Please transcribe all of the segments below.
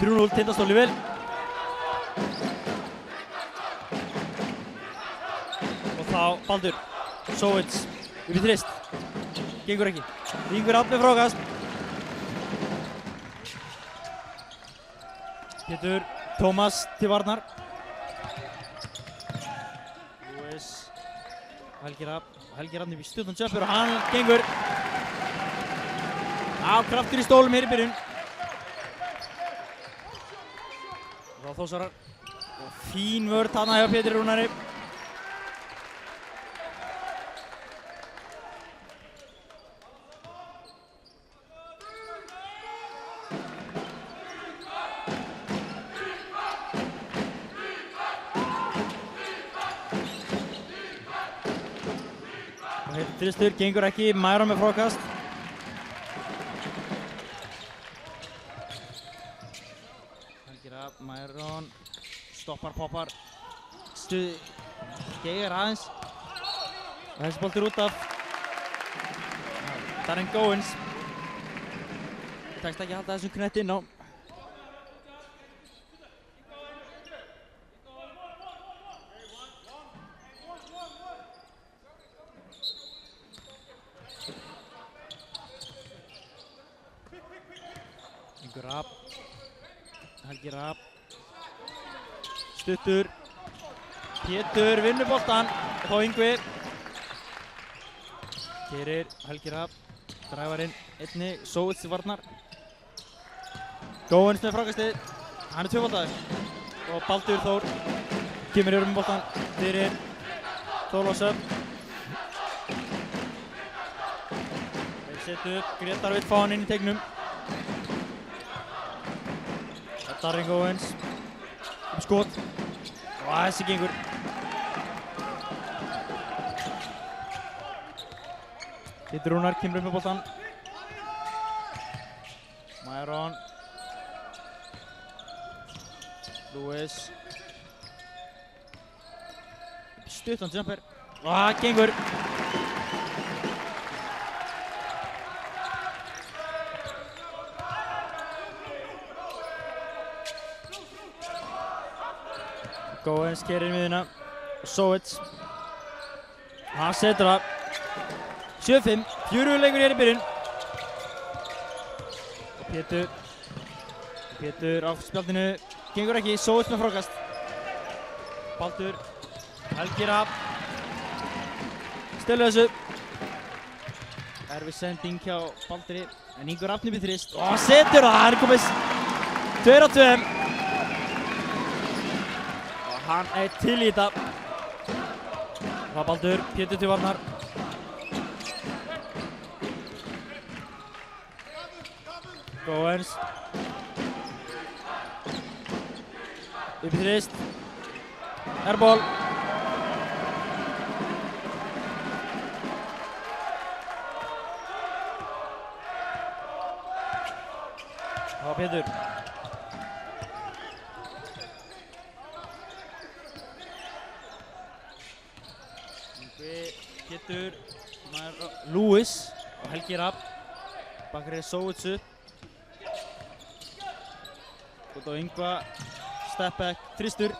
3-0 Tindastóli vel. Og þá Baldur Sóits upp í þrist. Gengur ekki. Víkur átt með frákast. Pétur Tómas til varnar. Lewis. Helgi Rafn upp í stuttan jumper og hann gengur. Á kraftur í stólum hér í byrjun. Og þá Þórsarar. Og fín vörn þarna hjá Pétri Rúnari. Þristur, gengur ekki, Mæron með frákast. Helgi Rafn, Mæron, stoppar, poppar, geigar aðeins. Og þessi boltur út af Darren Goins. Tekst ekki að halda þessum knett inn á. Helgi Rafn, stuttur, Pétur vinnur boltan, og þá Yngvi. Keyrir Helgi Rafn, dræfarinn einni, Sóits til varnar. Góins með frákastið, hann er tvöfaldaður. Og Baldur Þór kemur yfir með boltan fyrir Þorlákshöfn. Þeir setja upp, Grétar vill fá hann inn í teignum. Darren Goins, skot, og þessi gengur. Pétur Rúnar kemur upp með boltan. Mæron. Lewis. Stuttan jumper, og það gengur. Goins keyrir í miðjuna. Sóits. Hann setur það. 7-5. 4 leikur hér í byrjun. Pétur á spjaldinu. Gengur ekki. Sóits með frákast. Baldur. Helgi Rafn. Stilur þessu. Erfið sending hjá Balduri. En Ingur Rafn upp í þrist. Og hann setur það. Hann er komið 2-2. Hann er til í þetta. Það var Baldur, Pétur til varnar. Goins. Upp í þrist. Airball. Það var Pétur. Pétur, Lewis og Helgi Rafn. Bakari Sóits upp. Út á Yngva, step back, þristur.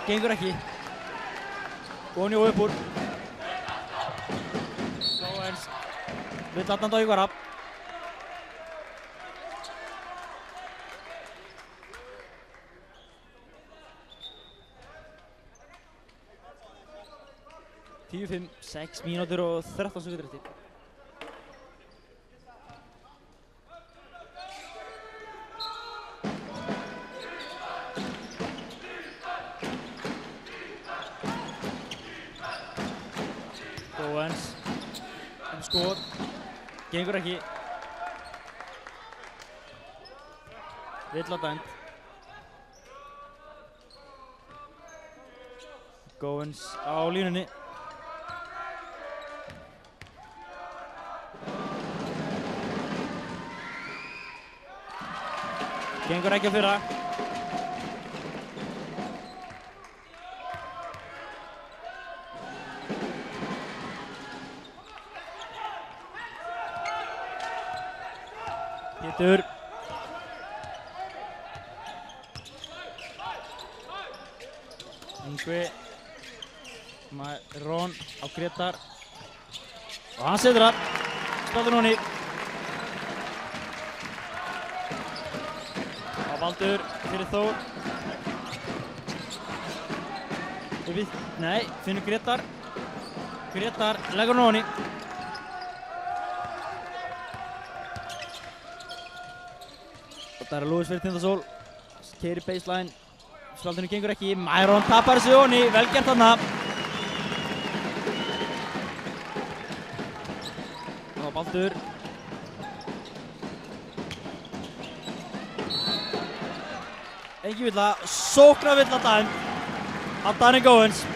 Gengur ekki. Góni og upp úr. Goins. Vill aðnanda á Yngva Rafn. Tíu, 5, 6 mínútur og 13 sekundur eftir. Goins. Skot. Gengur ekki. Vill á dæmt. Goins á línunni. Gengur ekki að fyrra. Pétur. Yngvi Rón á Grétar og hann setur það. Spjaldur núni á Baldur fyrir Þór. Nei, finnur Grétar. Grétar leggur hann ofan í. Og það Lewis fyrir Tindasól. Keyrir baseline. Spjaldinu gengur ekki. Myron tapar þessu ofan í. Vel gert þarna. Og Baldur. Engin villa. Sóknarvilla dæmd af Danny Goins.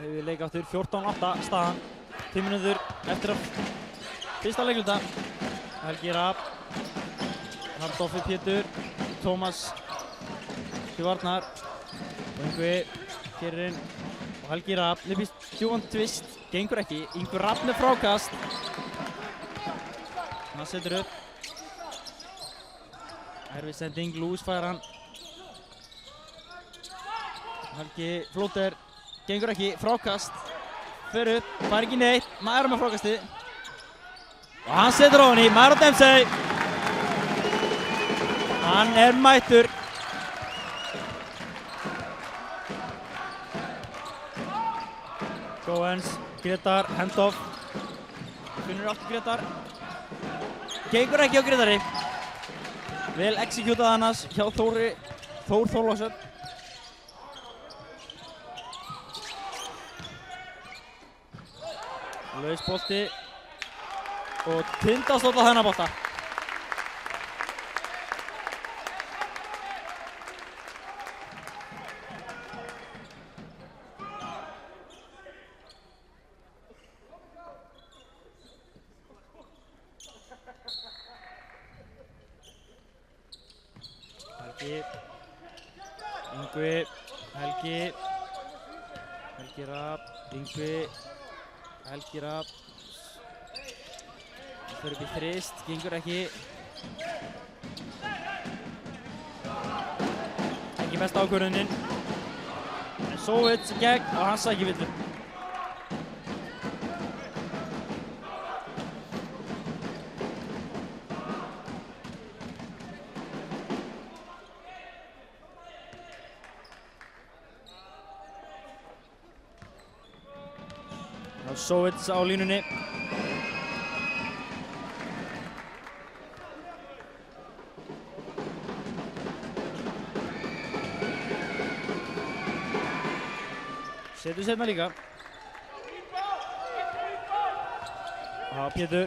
Hefur við leik aftur 14-8 staðan. 5 mínútur eftir að fyrsta leikluta. Helgi Rapp, Halldór Pétur, Tómas til varnar. Yngvi gerir inn og Helgi Rapp nýpist djúpan tvist. Gengur ekki. Yngvi Rapp með frákast. Hann setur upp. Erfið sending, Lewis fær hann. Helgi flóter. Gengur ekki, frákast, fer upp, fær ekki neitt, Myron með frákasti og hann setur ofan í, Myron Dempsey. Hann mættur. Goins, Grétar, handoff, finnur aftur Grétar, gengur ekki á Grétari, vel executað annars hjá Þór Þorláksson. Laus bolti og Tindastóll á þennan bolta. Helgi, Yngvi, Helgi Rapp, Yngvi, Helgi Rapp. Hann fer upp í þrist, gengur ekki. Ekki besta ákvörðunin. Sovits í gegn og hann sækir villu. Sovits á línunni. Setur seinna líka. Pétur.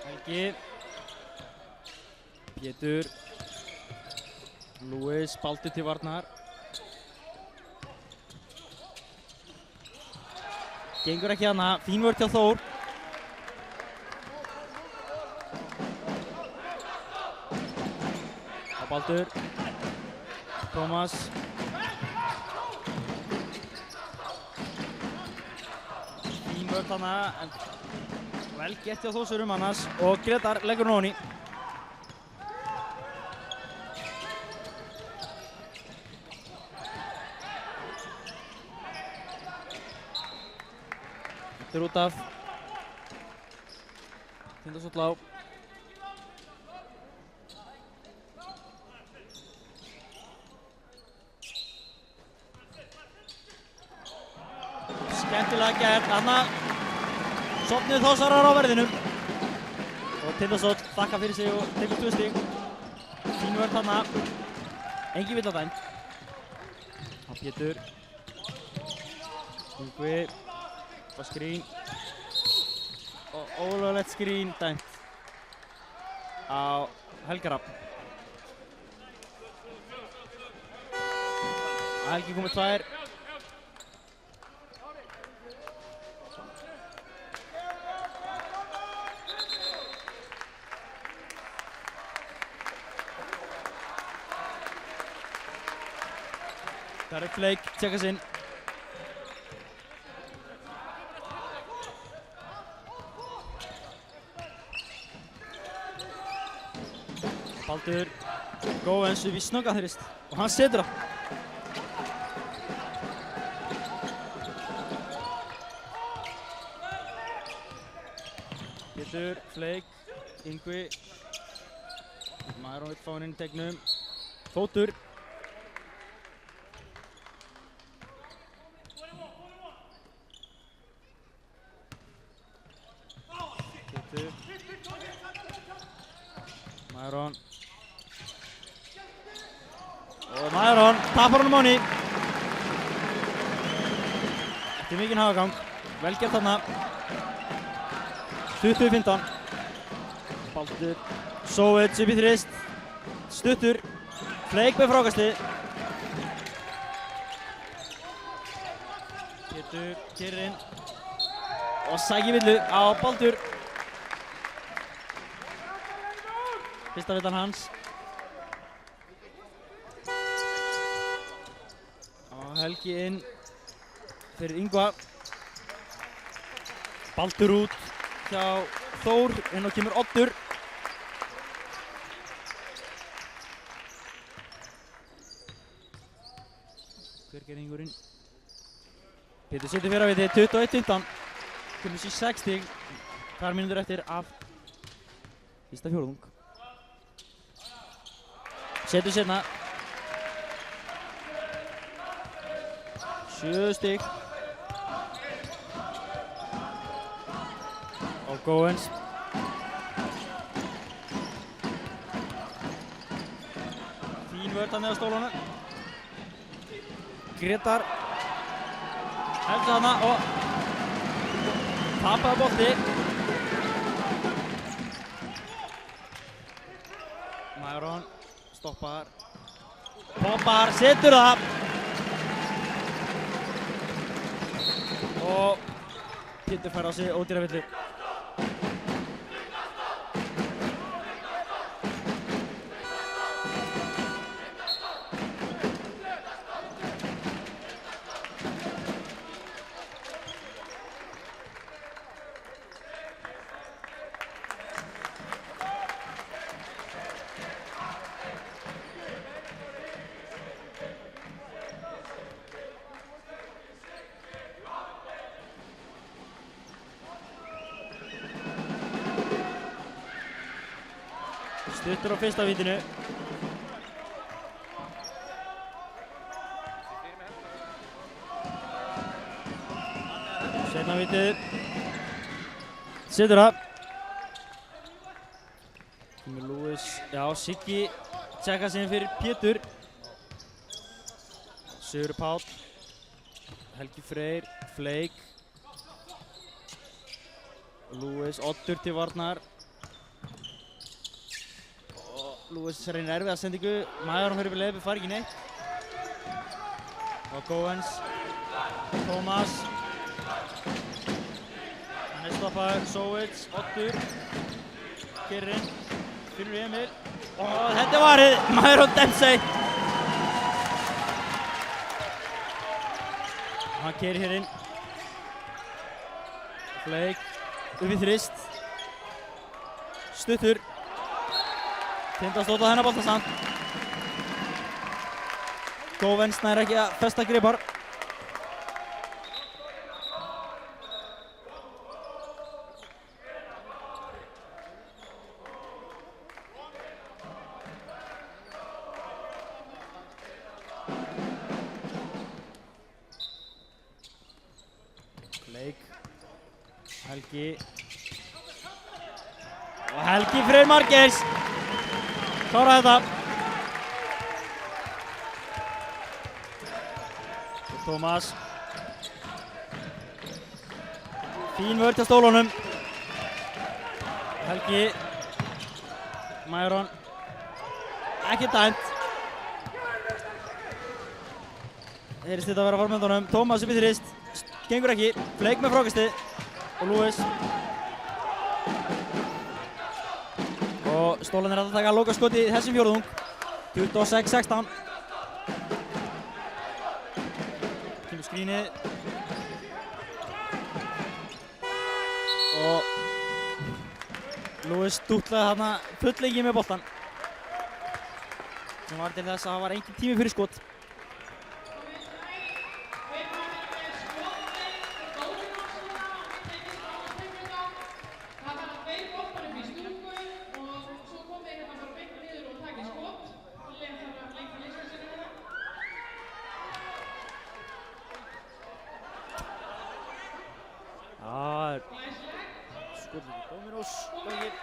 Helgi. Pétur. Lewis, Baldur til varnar. Gengur ekki hana, fín vörð hjá Þór. Á Baldur. Tómas. Fín vörð hana, en vel gert hjá Þórsurum annars. Og Grétar leggur hún ofan í. Þetta út af. Tindastóll á. Skemmtilega gert. Þarna sofnuðu Þórsarar á verðinum. Og Tindastóll þakka fyrir sig og tekur 2 stig. Fín vörð þarna. Engin villa dæmd. Á Pétur. Yngvi. Og skrín og ólöglegt skrín dæmt á Helga Rapp. Helgi komið 2. Derek Flake tjekka sinn. Baldur Góens upp í snöggaþrist og hann setur það. Pétur, Flake, Yngvi. Maður vill fá hann inn í tegnum. Fótur. Pétur. Maðurón. Og Maðurón tapar honum á ný. Eftir mikinn hagagang. Vel gert þarna. 20-15. Baldur. Sovits upp í þrist. Stuttur. Flake með frákasti. Pétur keyrir inn. Og sækir villu á Baldur. Fyrsta villan hans. Og Helgi inn fyrir Yngva. Baldur út hjá Þór, inn og kemur Oddur. Hvergerðingurinn. Pétur setur fyrir að viti, 21-15. Kemur sér 6 stig. 2 mínútur eftir af fyrsta fjórðung. Setur seinna. 7 stig. Og Góens. Fín vörð hann eða stólunum. Gretar. Helga hana og tapaði bolti. Maðurón stoppar. Poppar, setur það. Og Pétur fær á sig ódýra villu. Stuttur á fyrsta vítinu. Seinna vítið. Setur það. Kemur Lewis. Já, Siggi tjekka sig fyrir Pétur. Sigurður Páll. Helgi Freyr. Flake. Lewis, Oddur til varnar. Lewis reynir erfið að sendingu. Maðurón fyrir leiði, fari ekki neitt. Og Góens. Tómas. Hann er stoppaður. Sovits. Oddur. Keyrir inn. Finnur Emil. Og þetta er varið. Maðurón Dempsey. Hann keyrir hér inn. Flake. Upp í þrist. Stuttur. Tindast út á þennan bolta samt. Góens nær ekki að festa gripar. Flake. Helgi. Og Helgi Freyr Margeis. Klára þetta. Og Tómas. Fín vörð til stólunum. Helgi. Maðurón. Ekki dæmt. Heyrist þetta að vera formöndunum. Tómas upp í þrist. Gengur ekki. Flake með frákasti. Og Lewis. Og Stólan er að taka lokaskoti í þessum fjórðung. 26-16. skrínið. Og Lewis dútlaði þarna fulllengi með boltan. Sem var til þess að það var engin tími fyrir skot. Skotið Dominos gangið.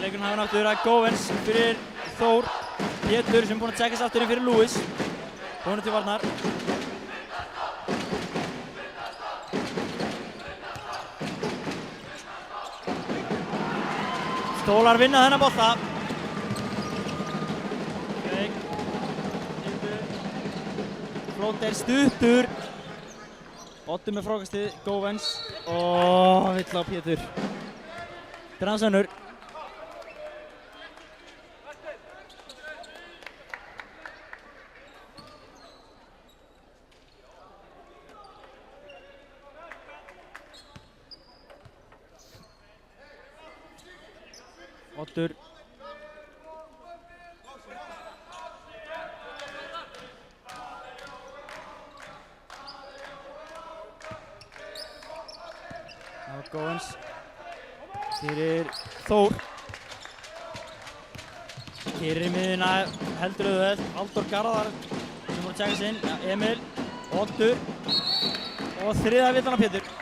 Leikurinn hafði náttúrulega verið Góvens fyrir Þór. Pétur sem búinn að tjekkast aftur inn fyrir Lewis. Honum til varnar. Stólar vinna þennan bolta. Flóter stuttur. Oddur með frákastið Góvens. Og vill á Pétur. Þetta er hans önnur. Oddur. Góvens fyrir Þór. Keyrir í miðjuna, heldur auðveld. Halldór Garðar sem voru að tjekka sig inn. Emil, Oddur og þriðja villan af Pétur.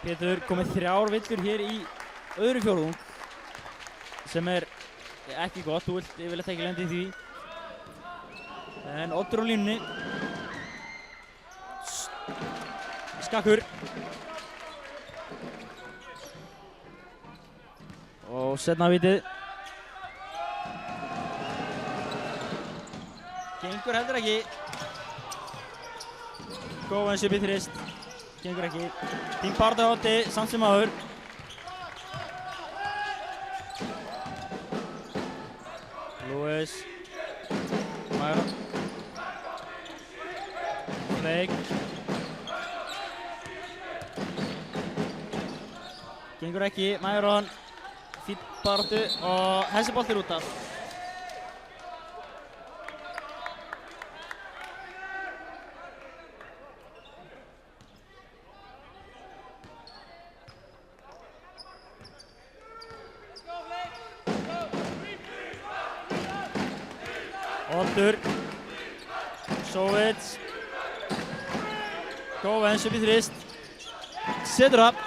Pétur komið 3 villur hér í öðrum fjórðung sem er ekki gott, þú vilt yfirleitt ekki lenda í því. En Oddur á línunni. Skakkur. Og setna vitið. Gengur heldur ekki. Góvens upp í þrist. Gengur ekki. Fín barða á Oddi, samt sem áður. Lewis. Mæron. Bleik. Gengur ekki. Mæron. Fín barðu og þessi bolti er út af. Oddur, Sovits, Góvens upp í þrist, setur það.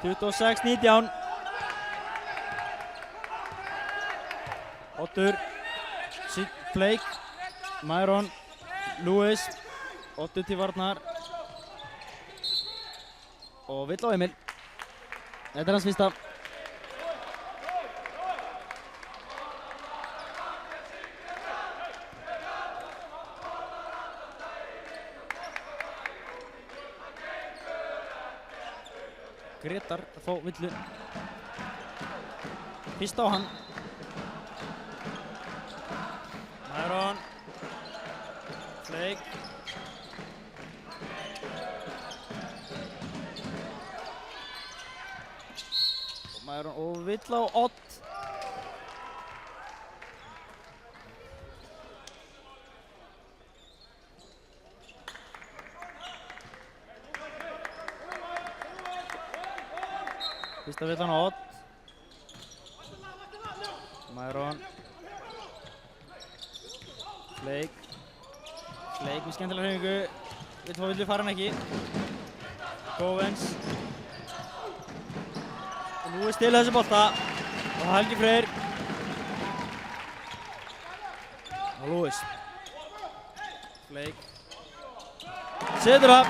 (26 - 19). Oddur, Bleik, Mæron, Lewis, Oddur til varnar og vill á Emil. Þetta er hans fyrsta. Gretar fá villu. Fyrst á hann. Myron. Flake. Myron og vill á Odd. Fyrsta villan á Odd. Myron. Flake. Flake með skemmtilega hreyfingu. Vill fá villu, fara hann ekki. Góvens. Og nú stil þessi bolta. Og Helgi Freyr. Og Lewis. Flake. Setur það.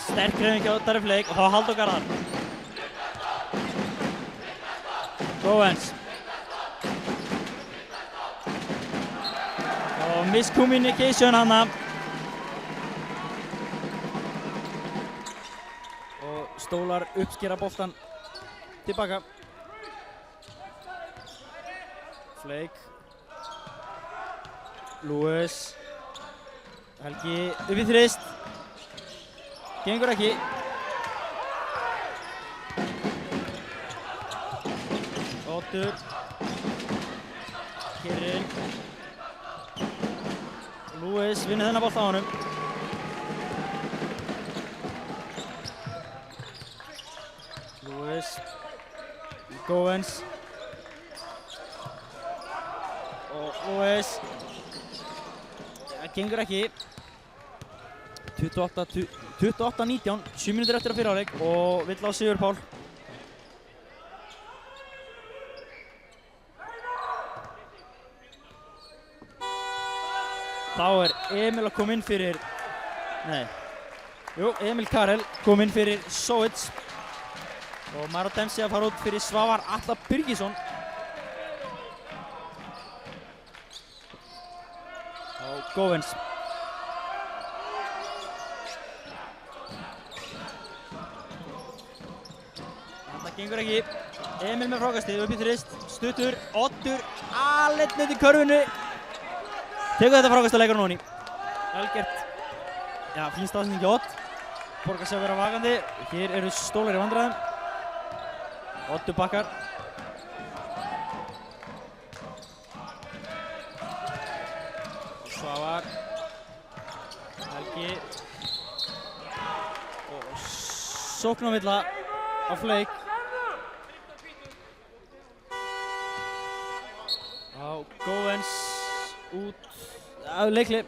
Sterk hreyfing hjá Darri Flake og þá Halldór Garðar. Góvens. Og miscommunication hana. Og Stólar uppskera boltan tilbaka. Flake. Lewis. Helgi upp í þrist. Gengur ekki. Oddur. Kirill. Lewis vinnur þennan bolta á honum. Lewis. Góvens. Og Lewis. Það gengur ekki. 28-19, 7 mínútur eftir að fyrra áleik og vill á Sigur Pál. Þá Emil að koma inn fyrir, Emil Karel kom inn fyrir Sovits og Maro Dempsey að fara út fyrir Svavar Atla Birgisson. Og Góvens. Gengur ekki. Emil með frákastið upp í þrist. Stuttur. Oddur. Alett nönd í körfunni. Tekur þetta frákastaleikur núni. Velgert. Já, fín staðsending hjá Odd. Borgar sig að vera vakandi. Hér eru Stólar í vandræðum. Oddur bakkar. Svavar. Helgi. Og sóknarvilla á Flake. Góvens út af leikli.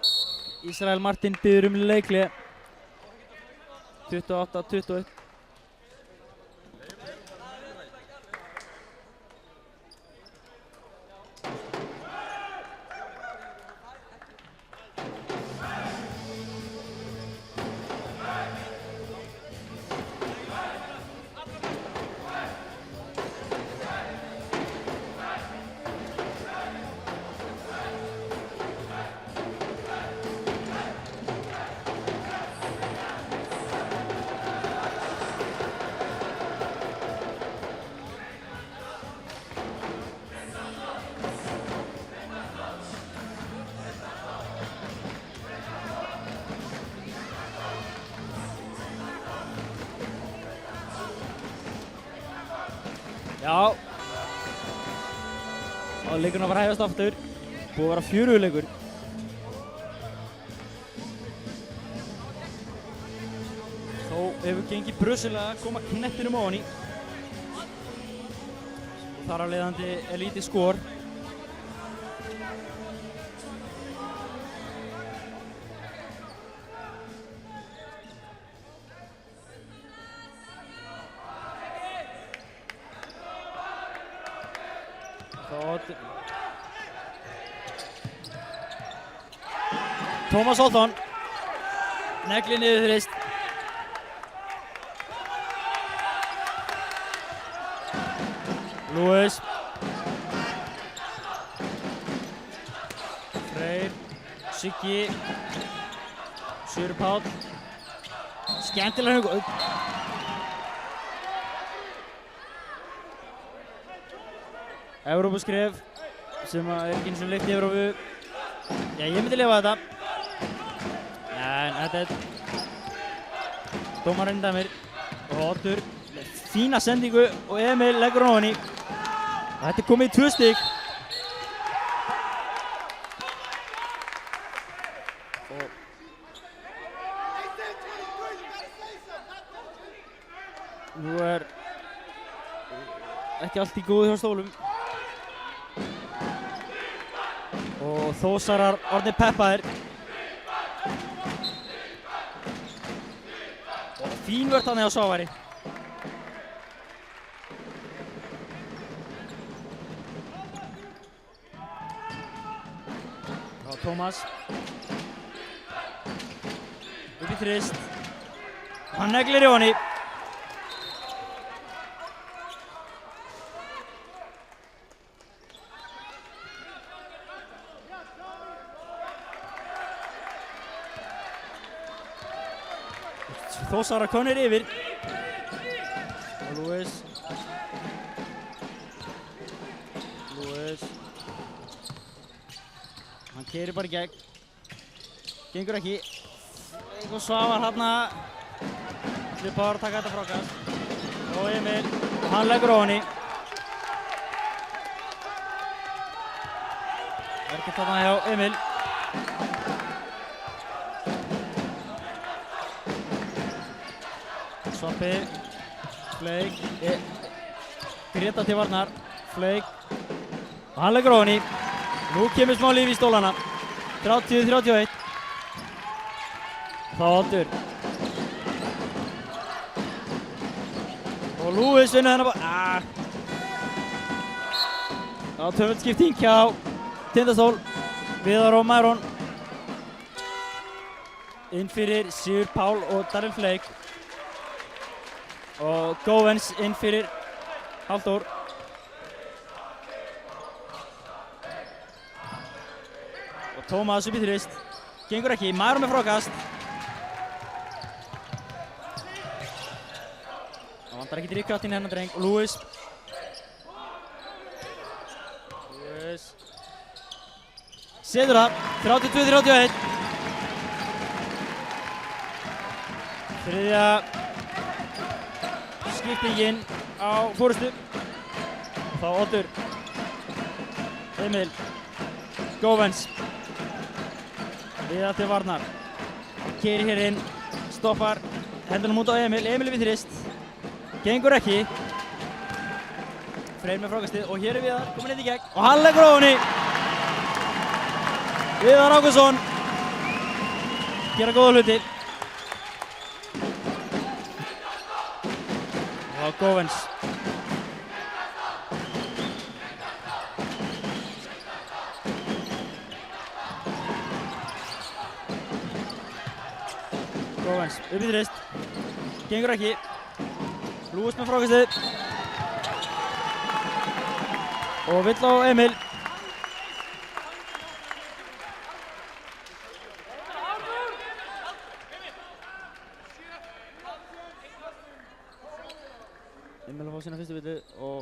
Ísrael Martin biður leikli. 28-21. Já. Og leikurinn að fara að hefjast aftur. Búið að vera fjöruleikur. Þó hefur gengið brösulega að koma knettinum ofan í. Og þar af leiðandi lítið skor. Tómas Olton neglir niður þrist. Lewis. Freyr. Siggi. Sigurður Páll. Skemmtilega hug. Evrópuskref sem er ekki eins og leikt í Evrópu. Já, ég myndi lifa þetta. En þetta er dómarinn dæmir og Oddur með fína sendingu og Emil leggur hann ofan í. Og þetta er komið í 2 stig. Nú er ekki allt í góðu hjá stólum. Og Þósarar orðnir peppaðir. Og fín vörn þarna hjá Svavari. Og Tómas. Upp í þrist. Hann neglir í honni. Þósarar komnir yfir. Og Lewis. Hann keyrir bara í gegn. Gengur ekki. Eitthvað Svavar þarna. Svipar að taka þetta frákast. Og Emil. Hann leggur ofan í. Verkið þarna hjá Emil. Svappi, Fleik, Greta til varnar, Fleik og hann leggur ofan í. Nú kemur smá líf í stólana. 30-31. Þá Oddur. Og Lewis vinnur þennan bara. Þá töfaldskipting hjá Tindastól. Viðar og Mæron. Inn fyrir Sigurð Pál og Darren Fleik. Og Góvens inn fyrir Halldór. Og Tómas upp í þrist. Gengur ekki, Mæron með frákast. Það vantar ekki drifkraftinn hennar dreng. Og Lewis. Setur það. 32-31. Þriðja skiptingin á fórustu. Þá Oddur. Emil. Góvens. Viðar til varnar. Keyrir hér inn. Stoppar. Hendunum út á Emil. Emil við þrist. Gengur ekki. Freyr með frákastið og hér er Viðar. Kominn eitt í gegn. Og hann leggur ofan í. Viðar Ágústsson. Gera góða hluti. Og Góvens. Góvens, upp í þrist. Gengur ekki. Lewis með frákastið. Og vill á Emil. Emil að fá sína fyrstu villu og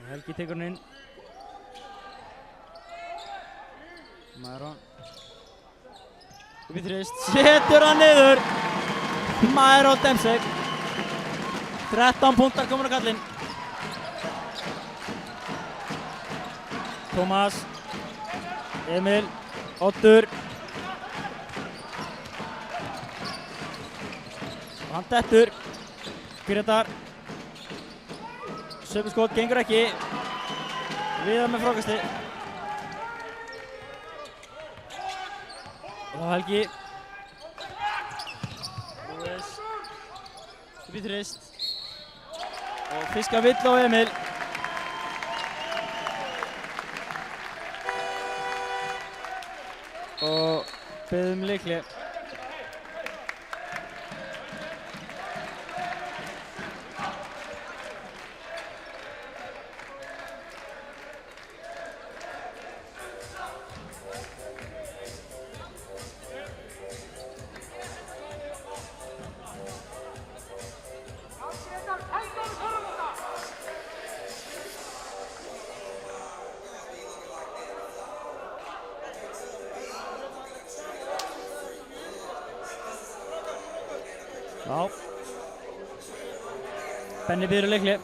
Helgi tekur hann inn. Mæron. Upp í þrist. Setur hann niður. Mæron Dempsey. 13 púntar komur á kallinn. Tómas. Emil. Oddur. Og hann dettur. Gretar. Söpuskot gengur ekki. Viðar með frákasti. Og Helgi. Lewis. Upp í þrist. Og fiska vill á Emil. Og beðum leikli. Já. Benni býður leikli.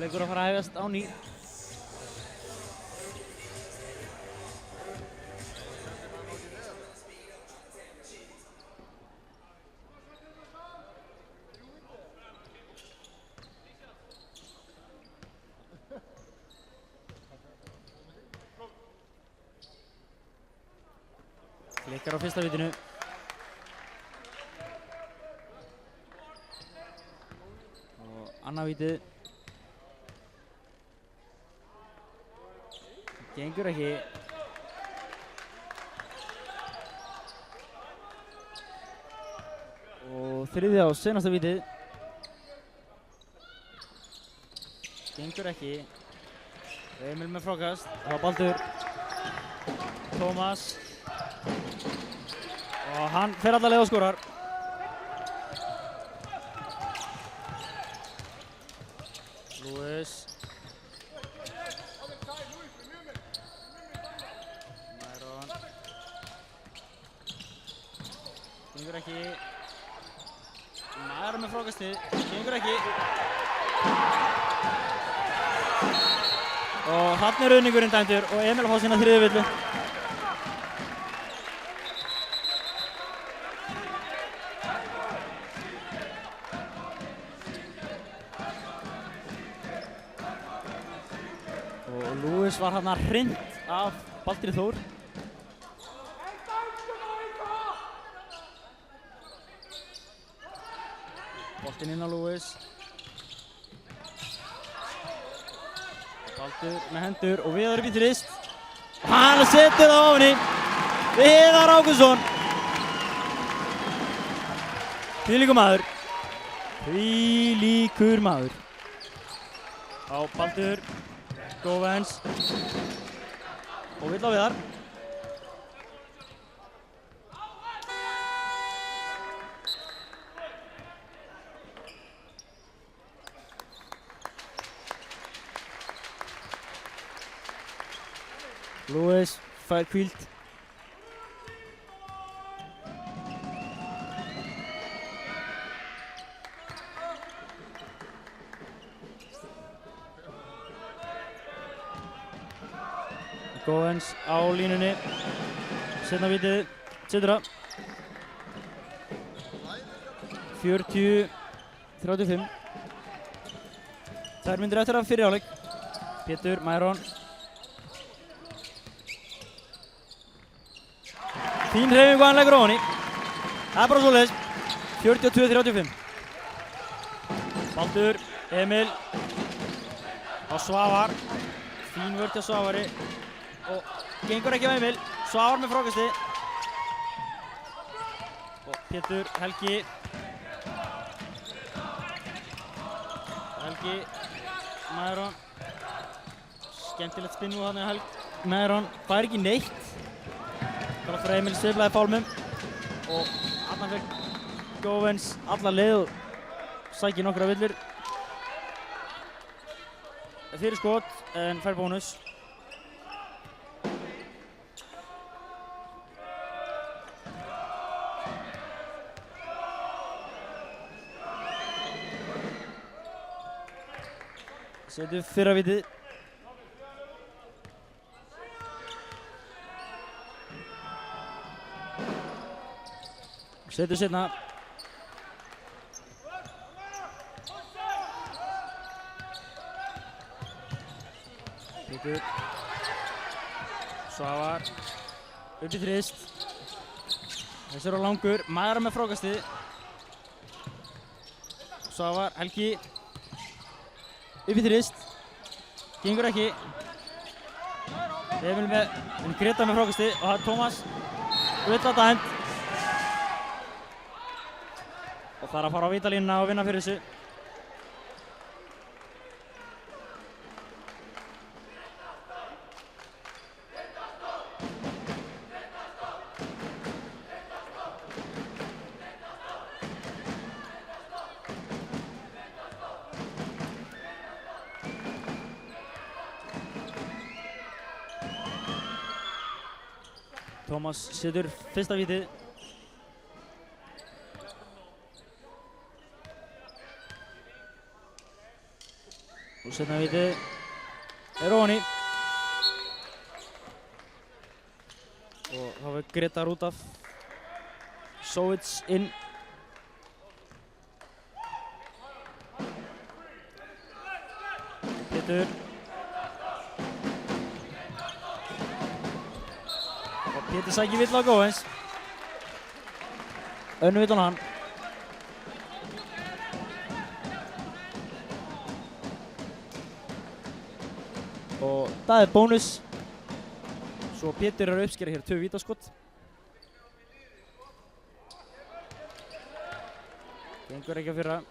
Leikur að fara að hefjast á ný. Klikkar á fyrsta vítinu. Og annað vítið. Gengur ekki. Og þriðja á seinasta vítið. Gengur ekki. Emil með frákast. Það var Baldur. Tómas. Og hann fer alla leið og skorar. Lewis. Gengur ekki. Maður með frákastið. Gengur ekki. Og þarna er ruðningurinn dæmdur og Emil að fá sína þriðju villu. Og Lewis var hérna hrind af Baldri Þór. Boltinn inn á Lewis. Baldur með hendur og Viðar upp í þrist. Hann setur það ofan í. Viðar Ágústsson. Þvílíkur maður. Þvílíkur maður. Á Baldur. Góvens. Og vill á Viðar. Lewis fær hvíld. Góvens á línunni. Seinna vítið. Setur það. 40-35. 2 mínútur eftir af fyrri hálfleik. Pétur, Mæron. Fín hreyfing og hann leggur ofan í. Það er bara svoleiðis. 42-35. Baldur, Emil. Á Svavar. Fín vörð hjá Svavari. Og gengur ekki á Emil. Svavar með frákasti. Og Pétur, Helgi. Helgi. Mæron. Skemmtilegt spinn nú þarna Helgi. Mæron fær ekki neitt. Þrátt fyrir að Emil sveiflaði fálmum og annar fekk Góvens alla leið og sækir nokkra villur. Fyrir skot en fær bónus. Setur fyrra vitið. Setur seinna. Pétur. Svavar. Upp í þrist. Þessi er á langur. Maður með frákastið. Svavar, Helgi upp í þrist, gengur ekki. Emil með Greta með frákasti og það er Tómas Gullata hend og þarf að fara á vítalínuna og vinna fyrir þessu. Tómas setur fyrsta vítið. Og setna vítið er ofan í. Og þá er Gretar út af. Sovits inn. Pétur. Pétur sækir villa á Góðins. Önnu villan hann. Og það er bónus. Svo Pétur er að uppskera hér 2 vítaskott. Gengur ekki að fyrra.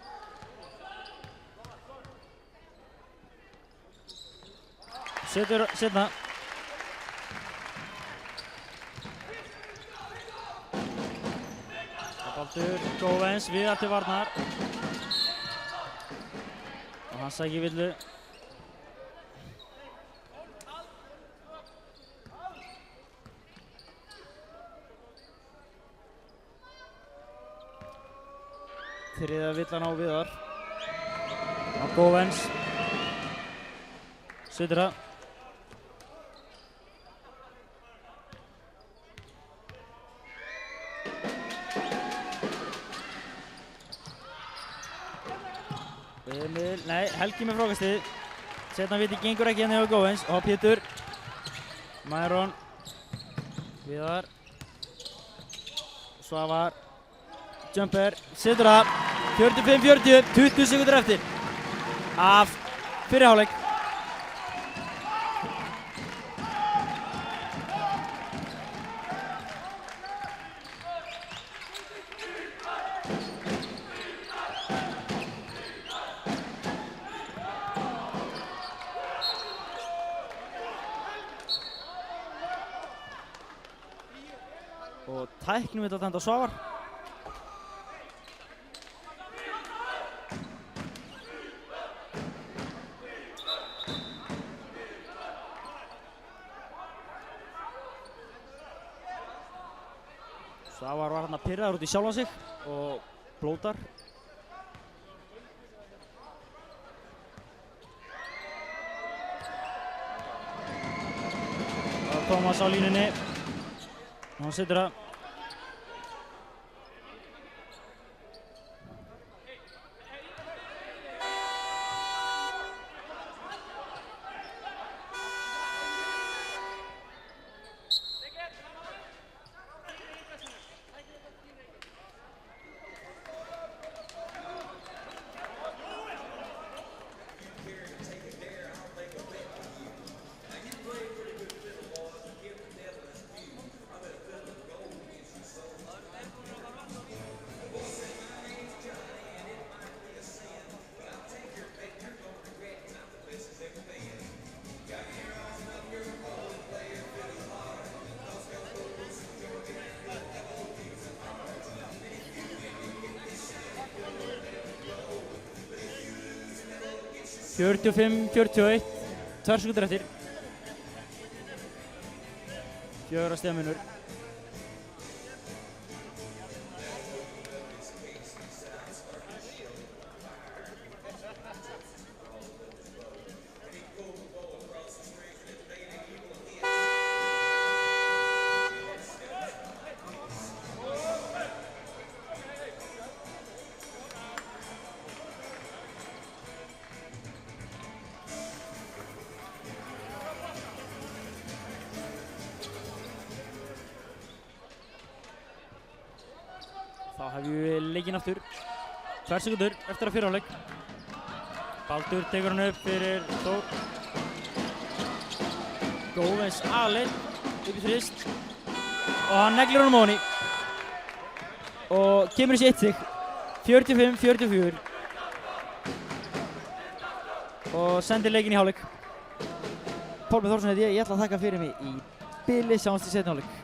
Setur setna. Baldur Góðins viðar til varnar. Og hann sækir villu. Þriðja villan á viðar. Og Góðins. Setur það. Emil, nei, Helgi með frákastið. Setna viti gengur ekki hérna hjá Góðins og Pétur. Mæron. Viðar. Svavar. Jumper. Setur það. 45-40, 20 sekundur eftir. Af fyrri hálfleik. Og tæknum við þetta henda Svavar. Svavar var hérna pirraður út í sjálfan sig og blótar. Og Tómas á línunni. Og hann setur það. Fjörutíu og 41, 2 sekundur eftir. 4 stiga munur. Þá hefjum við leikinn aftur. 2 sekúndur eftir að fyrra hálfleik. Baldur tekur hann upp fyrir Þór. Góðveins aleinn upp í þrist og hann neglir honum ofan í og kemur þessi 1 stig. 45-44 og sendir leikinn í hálfleik. Pálmi Þórsson heiti ég ætla að þakka fyrir mig í bili, sjáumst í seinni hálfleik.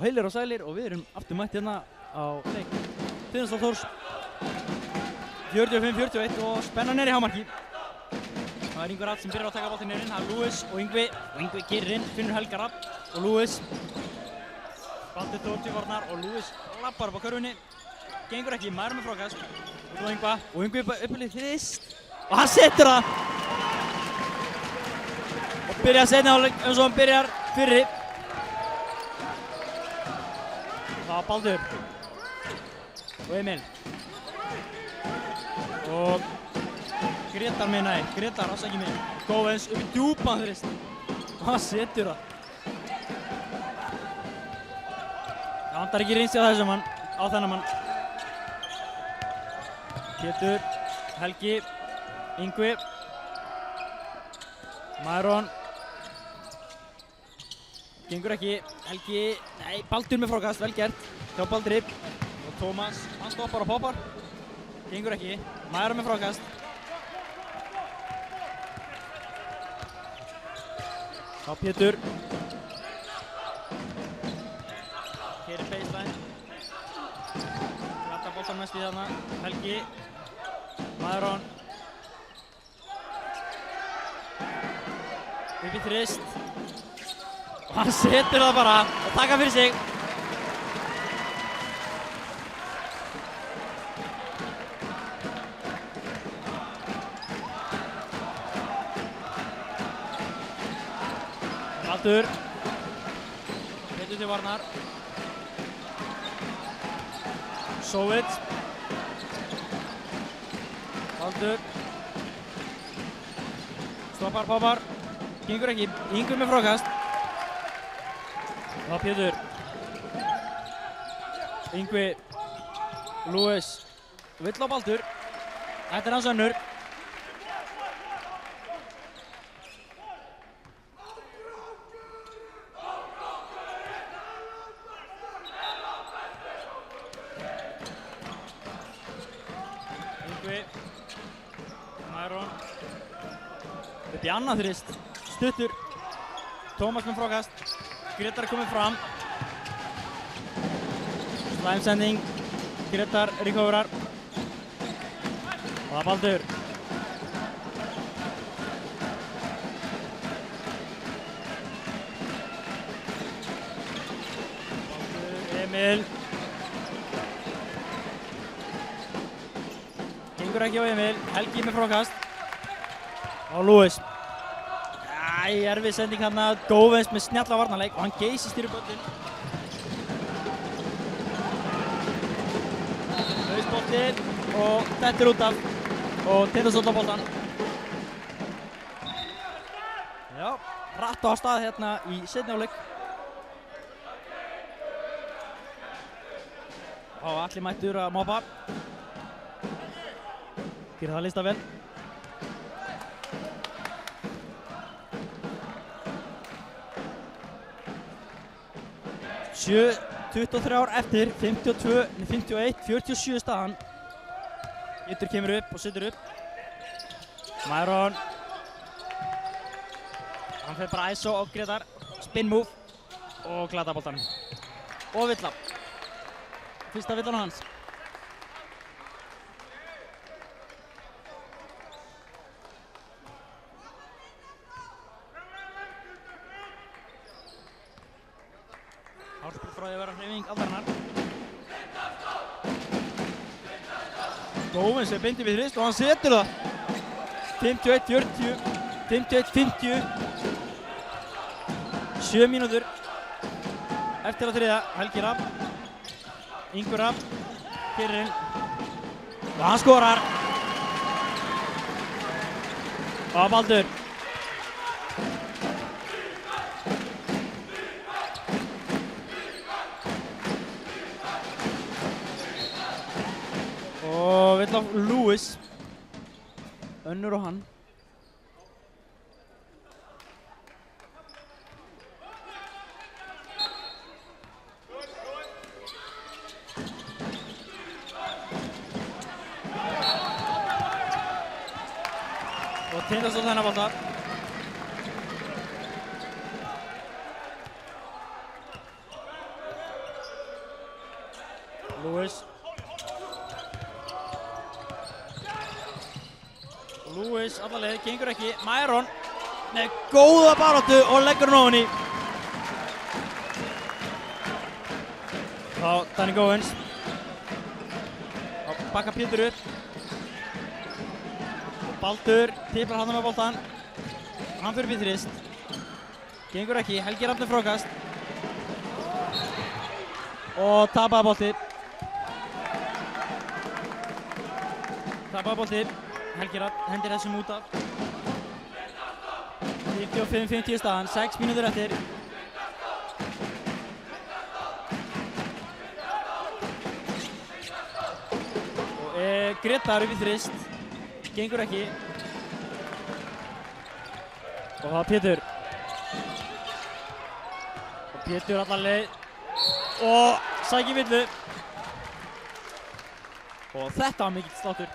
og heilir og sælir og við erum aftur mætt hérna á leik Tindastóls Þórs 45-41 og spennan í hámarki. Það Ingvar Rapp sem byrjar að taka boltinn inn, það Lewis og Yngvi gerir inn, finnur Helga Rapp og Lewis. Baldur Þór til varnar og Lewis lappar upp á körfunni, gengur ekki, maður með frákast og Yngvi uppalið þrist og hann setur það og byrjar seinni hálfleik eins og hann byrjar fyrri. Það var Baldur og Emil og Gretar ásækir mig, Góvens upp í djúpan þrist og hann setur það. Það vantar ekki reynslu á þessum mann, á þennan mann. Pétur, Helgi, Yngvi, Maron, gengur ekki, Helgi, nei, Baldur með frákast, vel gert, hjá Baldri og Tómas, hann stoppar og poppar, gengur ekki, Maron með frákast. Þá Pétur, keyrir baseline, glattar boltan mest í þarna, Helgi, Maron, upp í þrist og hann setur það bara og taka fyrir sig. Baldur, Pétur til varnar, Sovit, Baldur, stoppar, poppar, gengur ekki, Yngvi með frákast. Það Pétur, Yngvi, Lewis, vill á Baldur, þetta hans önnur. Yngvi, Maron, upp í annað þrist, stuttur, Tómas með frákast, Gretar komið fram, slæmsending, Gretar recoverar og það Baldur. Baldur, Emil, gengur ekki á Emil, Helgi með frákast og Lewis. Erfið sending hérna, Góvens með snjalla varnarleik og hann Geysi stýrir böllin. Lausboltinn og dettur út af og Tindastóll á boltan. Já, rætt á stað hérna í seinni hálfleik. Og allir mættur að moppa. Gerir það lista vel. 23 ár eftir, 51, 47 staðan. Pétur kemur upp og setur upp. Maron. Hann fer bara ISO á Gretar, spin move og glata boltan. Og villa. Fyrsta villan hans. Hárspil frá því að vera hreyfing aldarinnar. Góvens beint við þrist og hann setur það. 51-40, 51-50. 7 mínútur eftir að þriðja. Helgi Rapp, Yngvi Rapp, keyrir inn og hann skorar. Og Baldur. Og vill á Lewis, önnur og hann. Og Tindastóll þennan bolta. Lewis. Lewis alla leið, gengur ekki. Myron með góða baráttu og leggur hann ofan í. Þá Danny Goins. Þá bakkar Pétur upp. Og Baldur tiplar hann með boltan. Hann fyrir upp í þrist. Gengur ekki, Helgi Rafn með frákast. Og tapaði bolti. Tapaði bolti. Helgi Rafn hendir þessum út af. 45-50 staðan, 6 mínútur eftir. Og Gretar upp í þrist. Gengur ekki. Og það var Pétur. Og Pétur allar leið. Og sækir villu. Og þetta var mikill sláttur.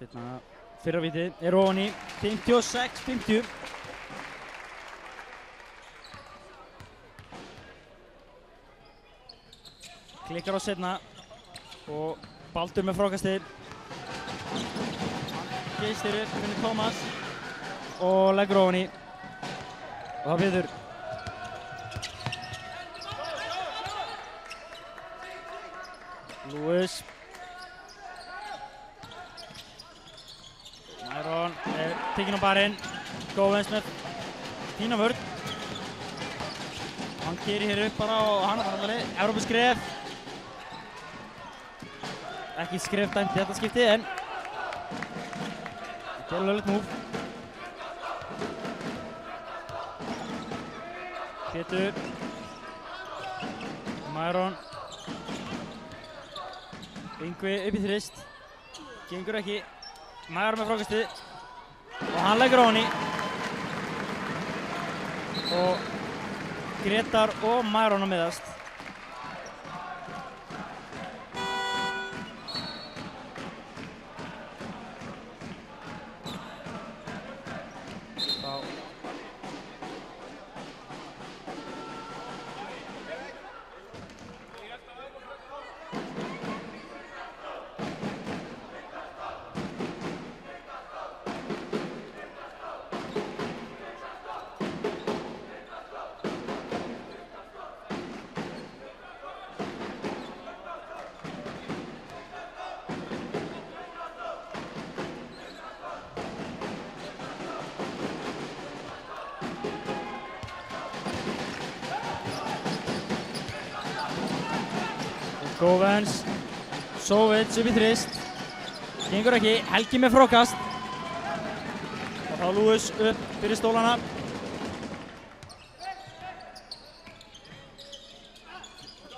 Seinna fyrra vítið er ofan í 56-50. Klikkar á seinna og Baldur með frákastið. Geistir upp, finnir Tómas og leggur ofan í. Og það Pétur. Lewis. Myron er tekinn á barinn. Goins með fína vörn. Hann keyrir hér upp bara og hann er alltaf leið. Evrópuskref. Ekki skref dæmt í þetta skipti en þetta er löglegt múf. Pétur. Myron. Yngvi upp í þrist. Gengur ekki. Myron með frákastið. Og hann leggur ofan í. Og Gretar og Myron að miðast. Goins, Sovits upp í þrist. Gengur ekki, Helgi með frákast. Og þá Lewis upp fyrir stólana.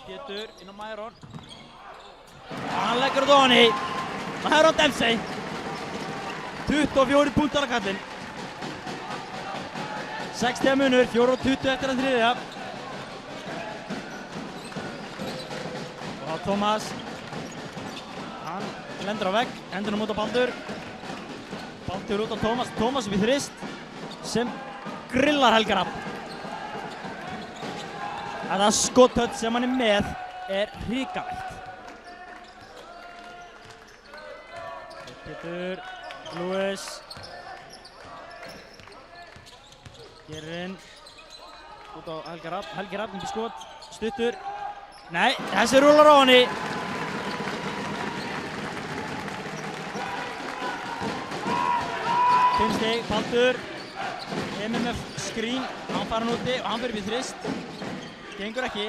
Pétur inn á Myron. Og hann leggur þetta ofan í. Myron Dempsey. 24 púntar að kallinn. 60 munur, 4:20 eftir að þriðja. Tómas, hann lendur á vegg, hendur hann út á Baldur. Baldur út á Tómas, Tómas upp í þrist sem grillar Helga Rafn. Þetta skotthöll sem hann er með er hrikalegt. Pétur, Lewis, gerir inn út á Helga Rafn, Helgi Rafn upp í skot, stuttur. Nei, þessi rúlar á henni. Fimm stig, Baldur. Emil með skrín, hann fara hann úti og hann fyrir við þrist. Gengur ekki.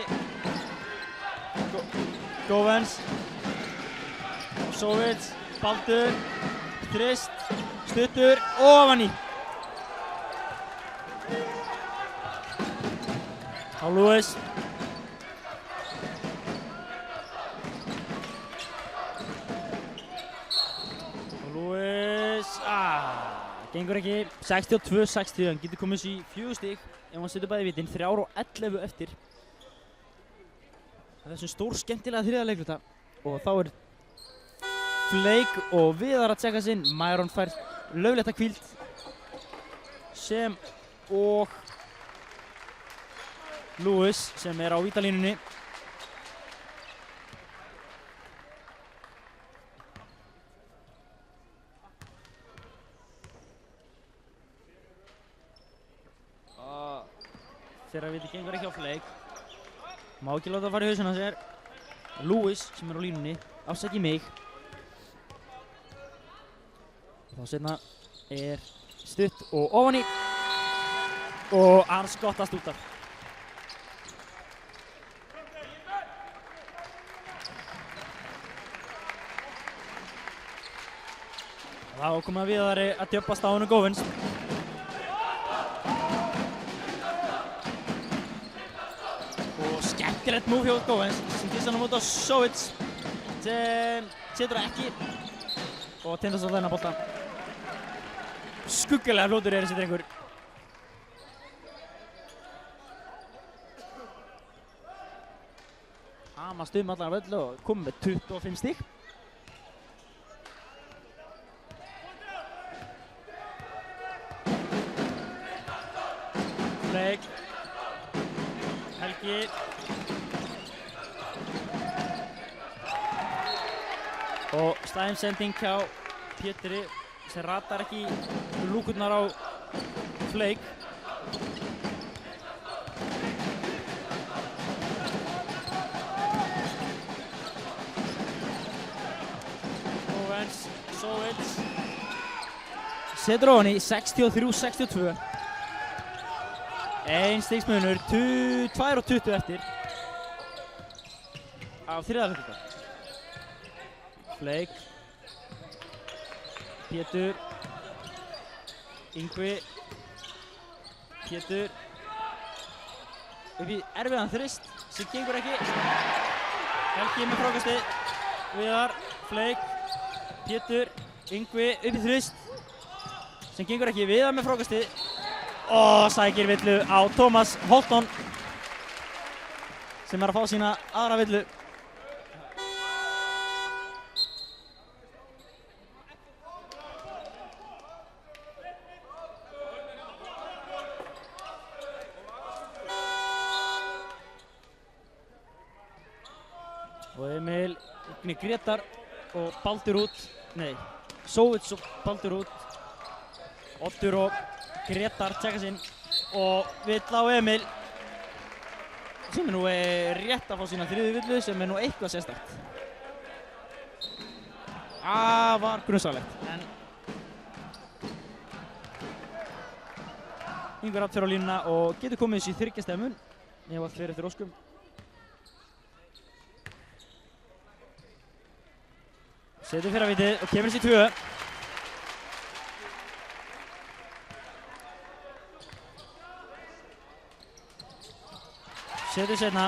Goins. Sovits, Baldur. Þrist, stuttur, ofan í. Á Lewis. Gengur ekki, 62-60, hann getur komið sér í 4 stig ef hann setur bæði vítin, 3:11 eftir. þessum stór skemmtilega þriðja leikluta og þá er Flake og Viðar að tjekka sinn. Myron fær löglétta hvíld sem og Lewis sem er á vítalínunni. Þegar við gengur ekki á Flake. Má ekki láta það fara í hausinn á sér. Lewis sem er á línunni, afsækji mig. Þá seinna er stutt og ofan í og hann skottast út af. Þá kom að Viðari að djöbbast á honum Góvins. Og skemmtilegt múf hjá Góvins sem kýrst hann á móti á Sovits sem setur það ekki og tindast á þennan bolta. Skuggalega fljótur er þessi drengur. Hamast allan völl og komið með 25 stig. Flake. Helgi. Og slæm sending hjá Pétri sem ratar ekki lúkurnar á Flake. Góvins, Sovits. Setur ofan í 63-62. Ein stigsmunur, 2:20 eftir af þriðja hluta. Flake. Pétur. Yngvi. Pétur. Upp í erfiðan þrist sem gengur ekki. Helgi með frákastið. Viðar. Flake. Pétur. Yngvi upp í þrist sem gengur ekki. Viðar með frákastið. Og sækir villu á Thomas Holton sem er að fá sína aðra villu. Og Emil Grétar og Baldur út. Nei, Sovits og Baldur út. Oddur og Grétar tjekka sinn og Villa og Emil sem er nú rétt að fá sína þriðju villu sem er nú eitthvað sérstakt. Það var grunsamlegt en Yngvar aftur á línuna og getur komið þessi 3 stiga mun ef allt fer eftir óskum. Setur fyrravítið og kemur þessi 2. Setur seinna.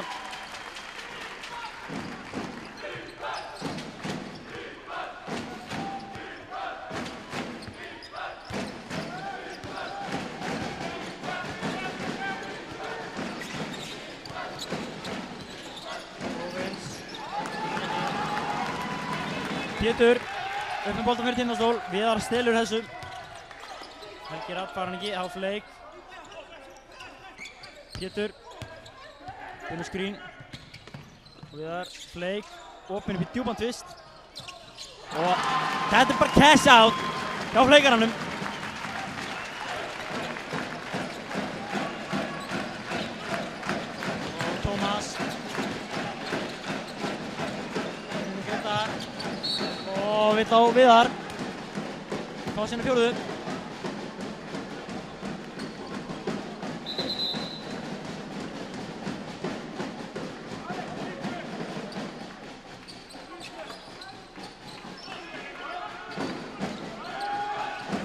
Pétur, upp með boltan fyrir Tindastól. Viðar stelur þessu. Helgi Rapp fara hann ekki á Flake. Pétur. Finnur skrín. Viðar, Flake. Opinn upp í djúpan tvist. Og þetta er bara cash out hjá Flake-aranum. Og Thomas. Grétar. Og vill á Viðar. Fá sinni 4.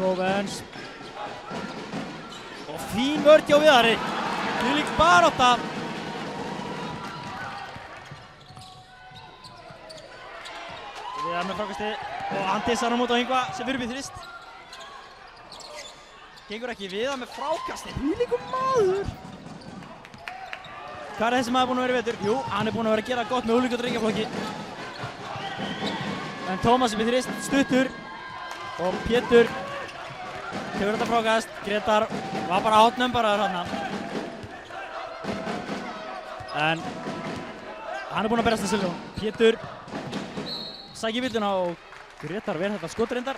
Góvins. Og fín vörn hjá Viðari. Þvílík barátta. Viðar með frákastið og hann dissar hann út á Yngva sem fyrir upp í þrist. Gengur ekki. Viðar með frákastið. Þvílíkur maður. Hvað þessi maður búinn að vera í vetur? Jú, hann búinn að vera að gera gott með unglinga- og drengjaflokki. En Tómas er þrist stuttur og Pétur hefur þetta frákast. Grétar var bara hotnumbraður þarna. En hann búinn að berast að Silvjón. Pétur sækir villuna og Grétar verð þetta skot reyndar.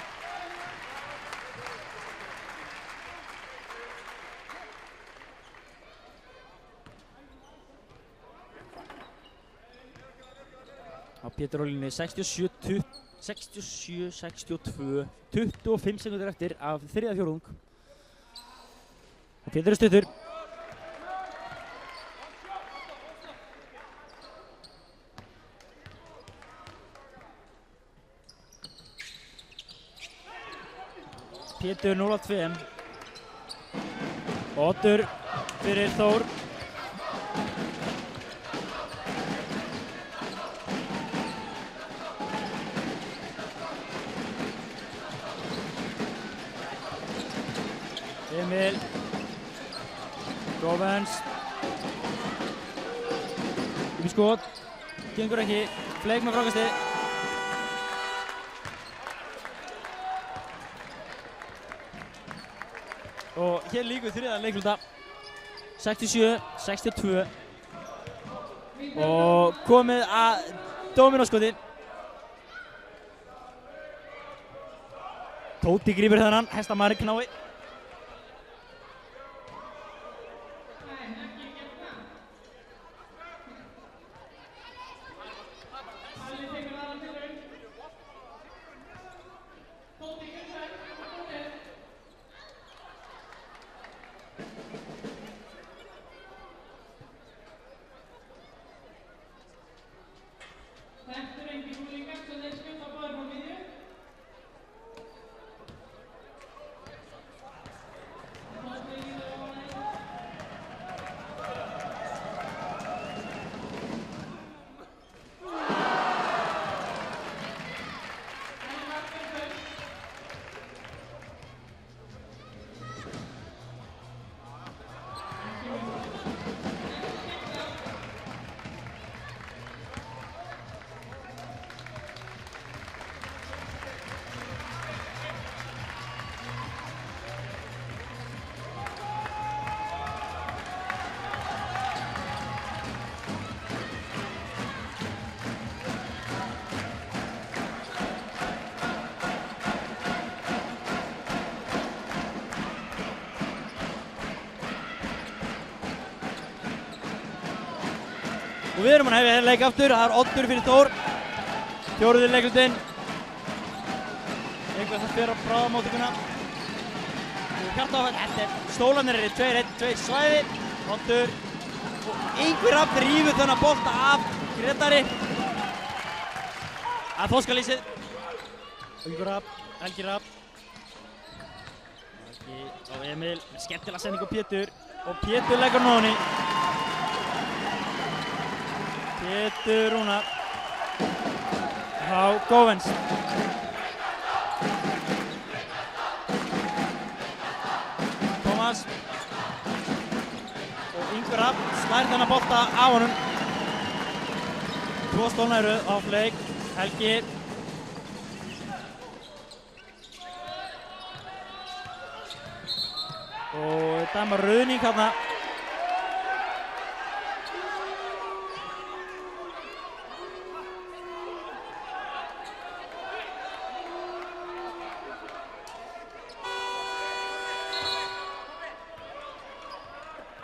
Á Pétur á línunni 67-62, 25 sekúndur eftir af þriðja fjórðung. Og Pétur er stuttur. Pétur 0-2. Oddur fyrir Þór. Emil Góvens upp í skot, gengur ekki, fleik með frákasti. Og hér lýkur þriðja leikluta 67-62 og komið að dómínóskoti. Tóti grípur þennan, hestamaður knái. Og við erum að hefja leik aftur, það er Oddur fyrir Þór. Fjóruði leiklutinn. Einhver það fyrir á bráðamóttökuna. Hjartáfell, þetta er stólanir er í 2-1, svæði. Oddur og einhver Rapp rífur þennan bolta af Grétari. Að þóskalýsið. Einhver Rapp, Helgi Rapp. Helgi á Emil, skemmtilega sending á Pétur. Og Pétur leggur nóni. Pétur Rúnar á Góvens. Tómas og Ingvar Rapp slær þennan bolta af honum. Tvo stólna í röð á fleik. Helgi og dæma rauðning þarna.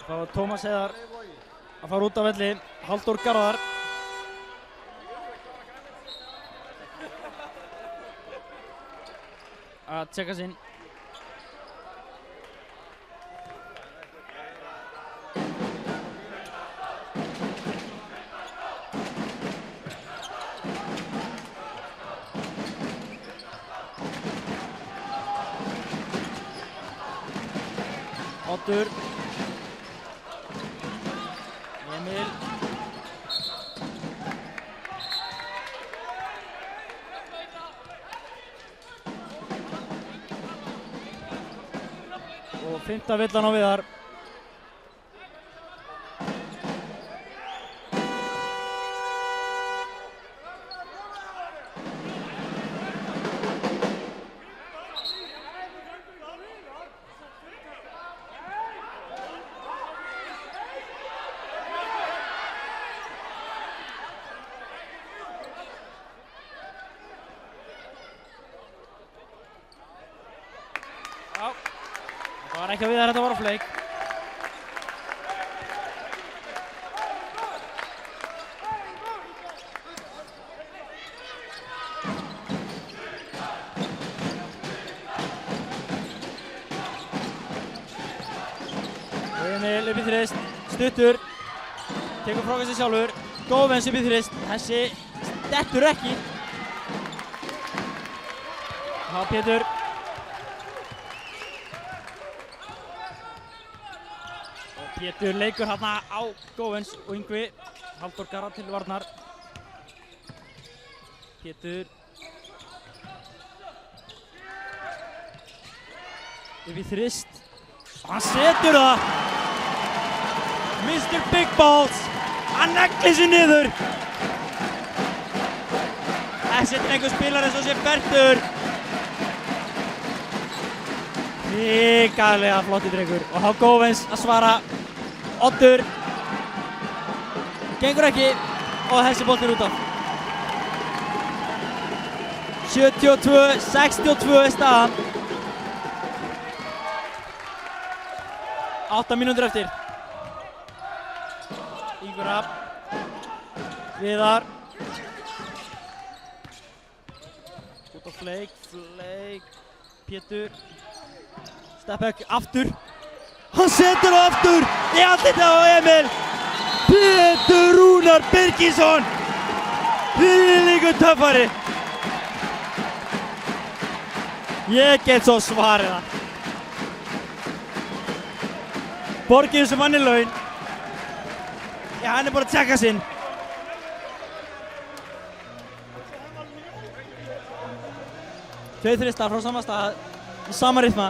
Það var Tómas Heiðar að fara út af velli, Halldór Garðar. Að tjekka sinn. Oddur. Emil. Og 5. villan á Viðar. Já, þetta var ekki að við þetta var á fleik. Emil upp í þrist, stuttur, tekur frákastið sjálfur, Góvens upp í þrist, þessi dettur ekki. Há Pétur. Og Pétur leikur hérna á Góvens og Yngvi, Halldór Garðar til varnar. Pétur. Upp í þrist, hann setur það. Mr. Big Balls, hann neglir sig niður. Þessi drengur spilar eins og sé fertur. Hrikalega flotti drengur og þá Góvens að svara. Oddur gengur ekki og þessi bolti er út af. 72-62 er staðan. 8 mínútur eftir. Ígur Rapp, Viðar, út á fleik, Pétur, Steppek, aftur, hann setur það aftur í andlitið á Emil, Pétur Rúnar Birgisson, þvílíkur töffari, ég get svo svarið það, borgið þessum manni laun. Já, hann er bara að tjekka sinn. Tveir þristar frá sama stað, í sama rytma,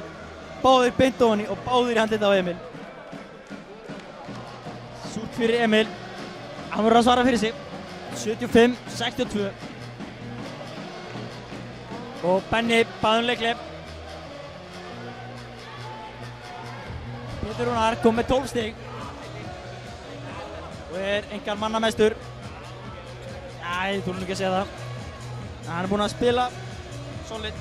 báðir beint ofan í og báðir í handlitið á Emil. Súrt fyrir Emil, hann verður að svara fyrir sig. 75-62. Og Benni baði leikleik. Pétur Rúnar kom með 12 stig. Og engan manna mestur. Æ, þú ekki að segja það. Hann er búinn að spila solid.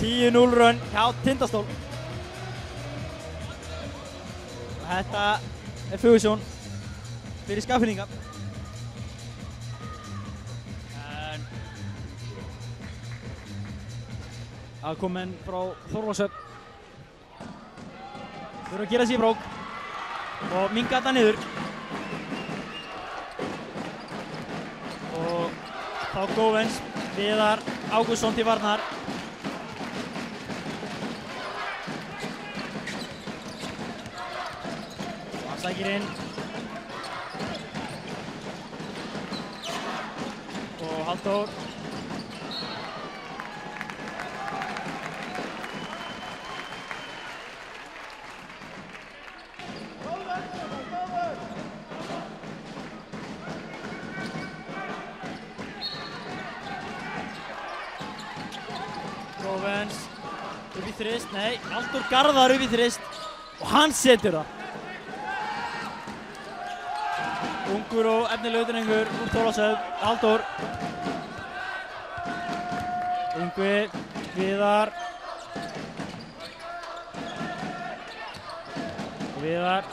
Tíu 0 run hjá Tindastól. Og þetta er Fugursson fyrir Skagfirðinga. Aðkominn frá Þorlákshöfn. Þurfa að gera sér brók og minga þetta niður. Og þá Góvens, Viðar Ágústsson til varnar. Hann sækir inn. Og Halldór. Góvens upp í þrist, nei, Halldór Garðar upp í þrist og hann setur það. Ungur og efnilegur drengur úr Þorlákshöfn, Halldór. Yngvi, Viðar. Og Viðar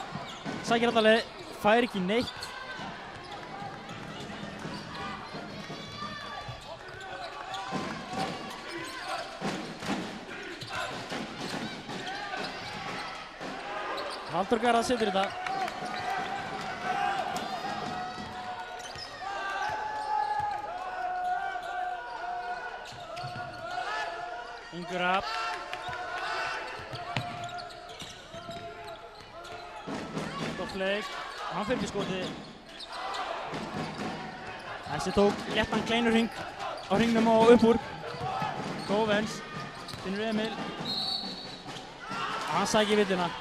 sækir alla leið, fær ekki neitt. Halldór Garðar setur þetta. Ingur Rapp. Fleik. Hann fyrir skoti. Þessi tók léttan kleinur hring á hringnum og upp úr. Góvens. Finnur Emil. Hann sækir villina. –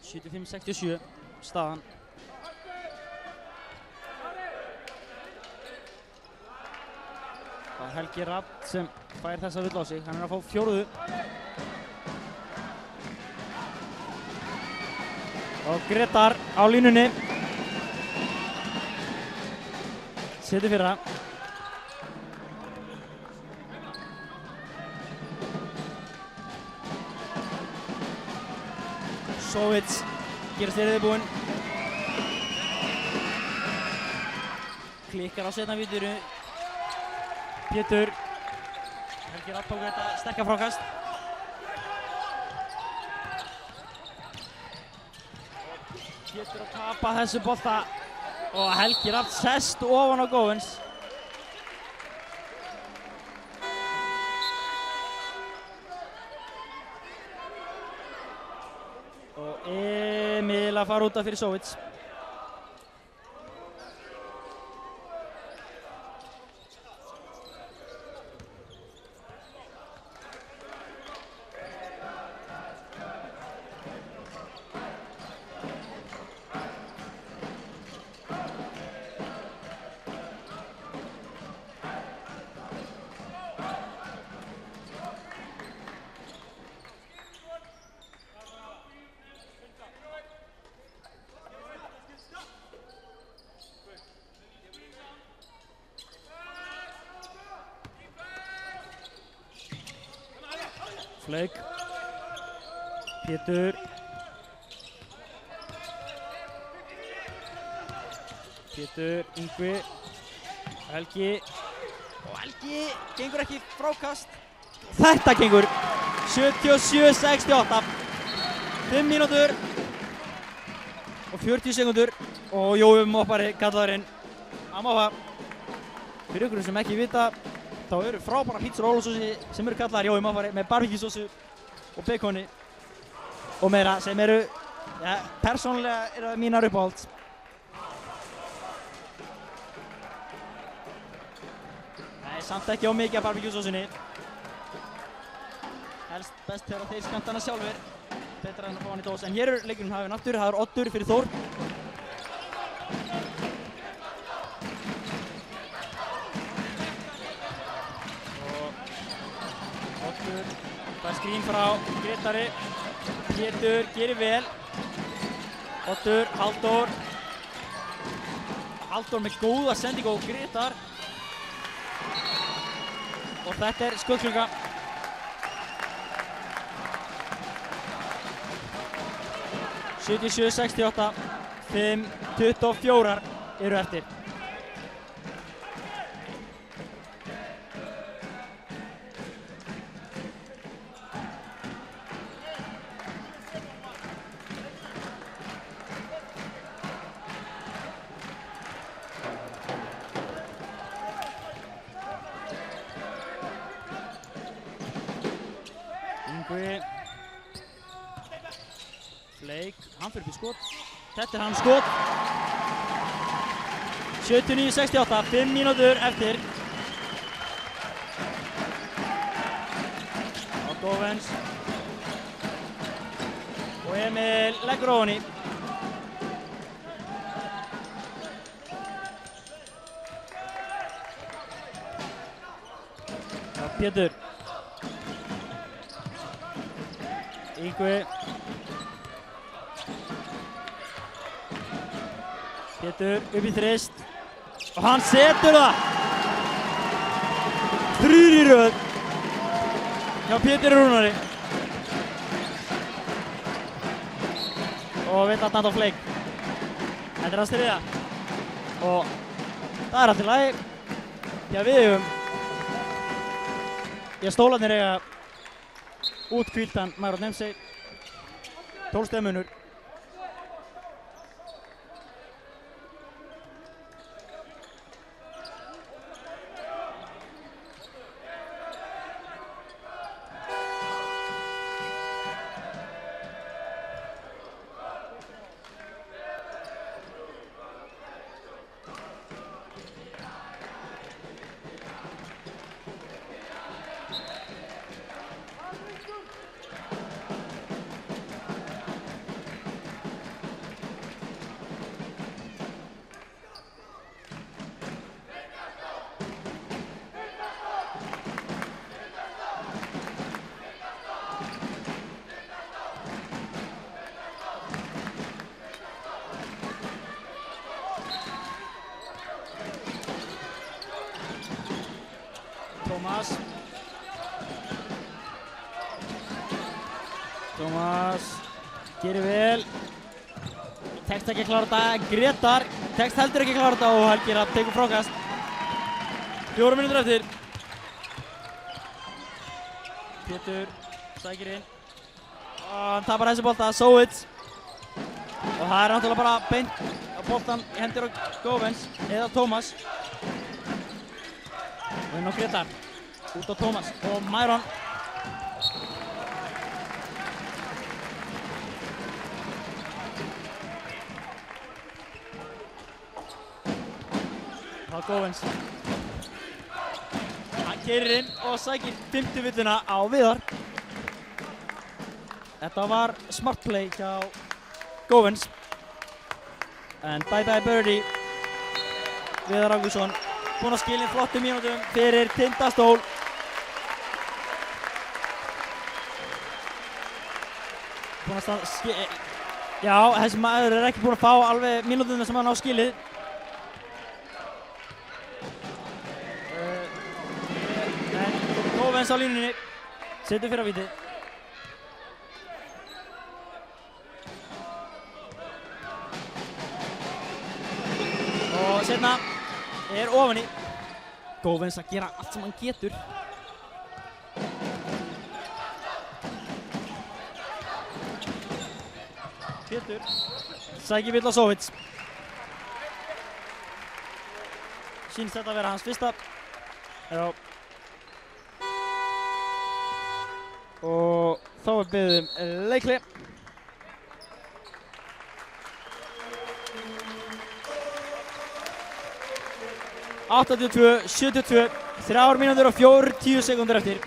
75-67 staðan. Það er Helgi Rapp sem fær þessa vill á sig. Hann er að fá 4. Og Gretar á línunni. Setur fyrra. Sovits gerir styrðið búinn. Klikkar á setna vítiru. Pétur. Helgi Rapp tók þetta sterka frákast. Pétur að tapa þessu bolta. Og Helgi Rapp sest ofan á Góvins. Og Emil að fara út af fyrir Sovits. Flaug. Pétur. Pétur, Yngvi. Helgi. Og Helgi gengur ekki frákast. Þetta gengur. 77-68. 5 mínútur. Og 40 sekundur. Og Jói moppari kallaðurinn að moppa. Fyrir ykkur sem ekki vita, þá eru frábæra pítsur og ólasósi sem eru kallaðar Jói moppari með barbecue-sósu og bekoni og meira sem eru, ja, persónulega eru það mínar uppáhalds. Nei, samt ekki á mikið af barbecue-sósunni. Helst best þegar þeir skamta hana sjálfur. Betra en að fá hann í dós. En hér er leikurinn hafinn aftur. Það er Oddur fyrir Þór. Það er skrín frá Gretari. Pétur gerir vel. Oddur, Halldór. Halldór með góða sendingu á Gretar. Og þetta er skotklukka. 77-68. 5:24 eru eftir. Yngvi. Fleik, hann fyrir upp í skot. Þetta er hans skot. 79-68, 5 mínútur eftir. Og Góvens. Og Emil leggur ofan í. Og Pétur. Yngvi. Pétur upp í þrist og hann setur það. 3 í röð hjá Pétur Rúnari. Og vill að á fleik. Þetta er hans þriðja. Og það er allt í lagi. Já, við höfum. Já, stólarnir eiga útkvíldan Magnús Nemsey. 12 stiga munur. Tómas gerir vel. Tekst ekki að klára þetta. Grétar tekst heldur ekki að klára þetta og Helgi Hrafn tekur frákast. 4 mínútur eftir. Pétur sækir inn. Og hann tapar þessi bolta. Sowitz. Og það er náttúrulega bara beint á boltan í hendur á Góvens eða Tómas. Og inn á Grétar. Út á Tómas og Myron. Það er Góvens. Hann keyrir inn og sækir 50 villuna á Viðar. Þetta var smart play hjá Góvens. En bye bye birdie. Viðar Ágússon búinn að skilja flottum mínútum fyrir Tindastól. Búinn að já, þessi maður er ekki búinn að fá alveg mínútum sem hann á skilið. Góvens á línunni, setur fyrir að víti. Og seinna er ofan í. Góvens að gera allt sem hann getur. Pétur sækir vill á Sowitz. Sýnst þetta að vera hans fyrsta. Já. Og þá er beðið leikli. (82 72), 3 mínútur og 40 sekúndur eftir.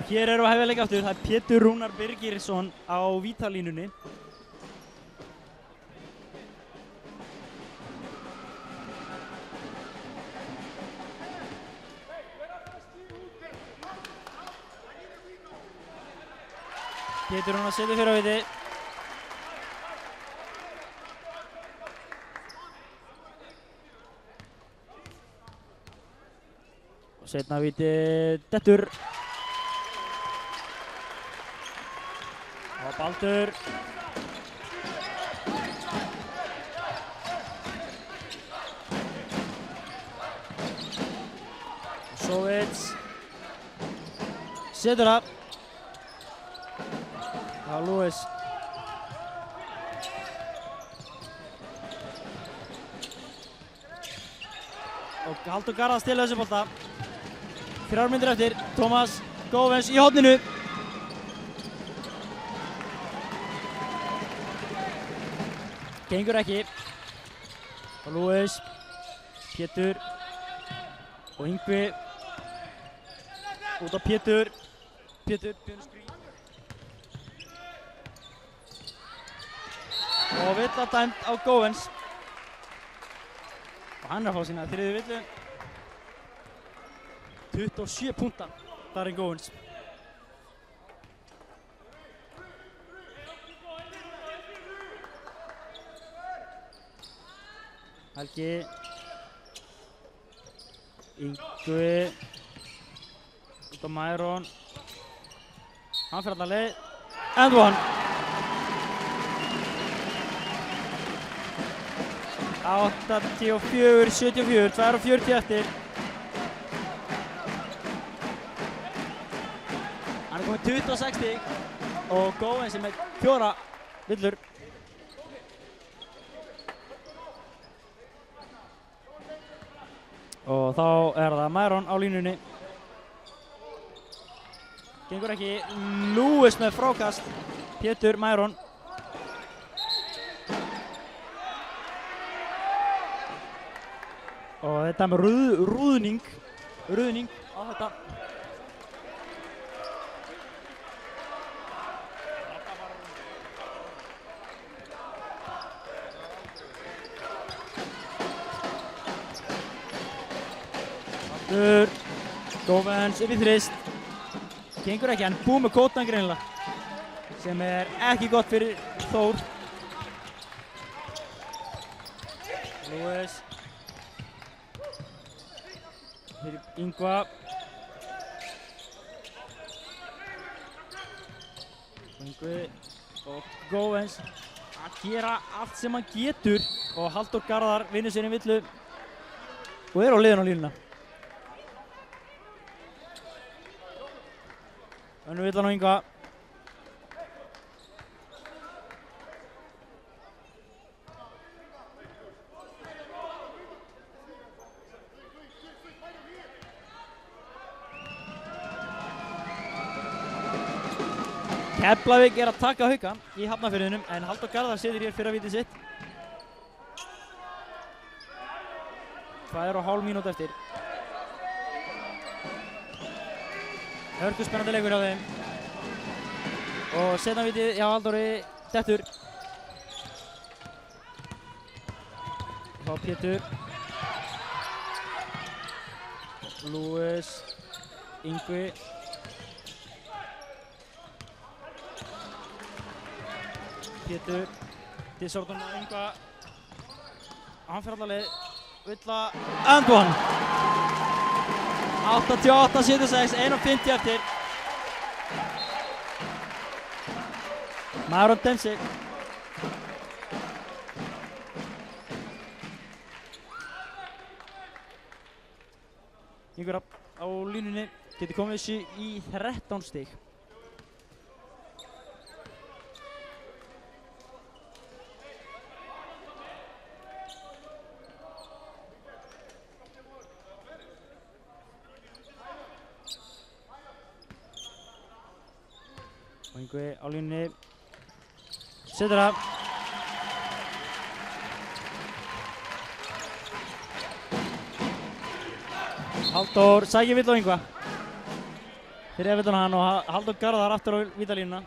Hér eru að hefja leik aftur, það er Pétur Rúnar Birgirsson á vítalínunni. Pétur Rúnar setur fyrir á víti. Og seinna víti dettur. Og Baldur. Sowitz. Setur það. Já, Lewis. Og Haldur Garðar stila þessu bolta. 3 mínútur eftir. Tómas Góvens í horninu. Gengur ekki. Og Lewis, Pétur og Yngvi. Út á Pétur. Pétur, björnskrín. Og villa dæmt á Góvens. Og hann er að fá sína 3. villu. 27 púnta, þar er Góvens. Helgi, Yngvi, út á Myron, hann fyrir alla leið, and one. 84-74, 2:40 eftir. Hann komið 26 stig og Góðinn sem er 4 villur. Og þá er það Myron á línunni. Gengur ekki, Lewis með frákast, Pétur, Myron. Og þetta með ruðning á þetta. Góðins upp í þrist. Gengur ekki, hann búið með kótan greinilega. Sem er ekki gott fyrir Þór. Lewis. Fyrir Ingva. Ingvi og Góðins að gera allt sem hann getur. Og Halldór Garðar vinnur sér í villu og er á liðinu á línuna. Önnur villan á Ingva. Keflavík er að taka Hauka í Hafnarfirðinum en Halldór Garðar situr hér fyrir að viti sitt. 2,5 mínútur eftir. Hörku spennandi leikur hjá þeim. Og seinna vitið hjá Halldóri dettur. Þá Pétur. Lewis. Ingvi. Pétur. Dissorton og Ingva. Hann fer alla leið. Villa. And one. 88-76, 1:50 eftir. Myron Dempsey. Gengur á línunni, getur komið þessu í 13 stig. Og Ingvi á línunni, setur það. Halldór sækir vill á Ingva. Fyrir vill hann og Halldór Garðar aftur á vítalínuna.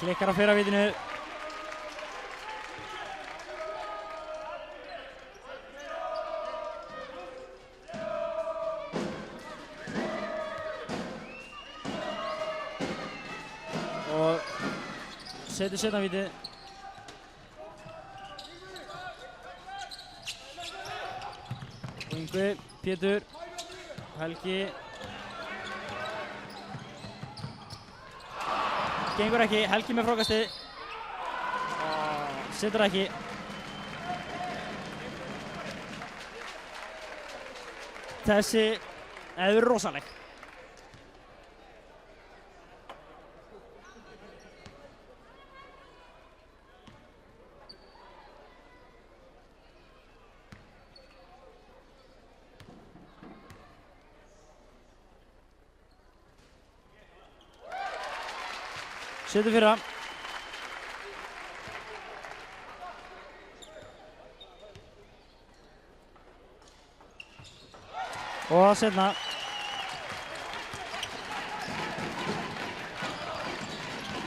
Klikkar á fyrravítinu. Og setur seinavítið. Ingvi, Pétur, Helgi. Gengur ekki, Helgi með frákastið. Setur ekki. Þessi er rosaleg. Setur fyrra. Og setna.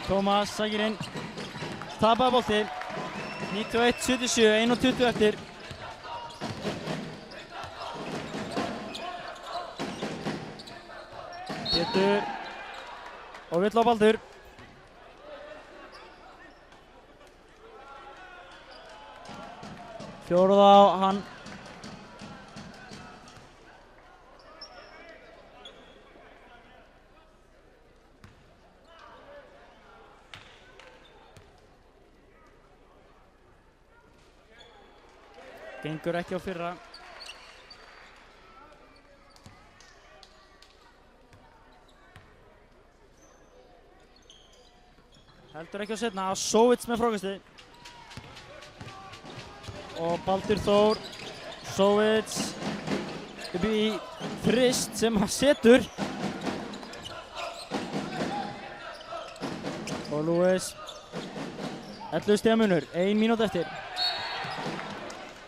Tómas sækir inn. Tapaði bolti. 91-77, 1:20 eftir. Pétur. Og vill á Baldur. Fjórða á hann. Gengur ekki á fyrra. Heldur ekki á setna. Sovits með frákasti. Og Baldur Þór. Sovits upp í þrist sem hann setur. Og Lewis. 11 stiga munur. 1 mínúta eftir.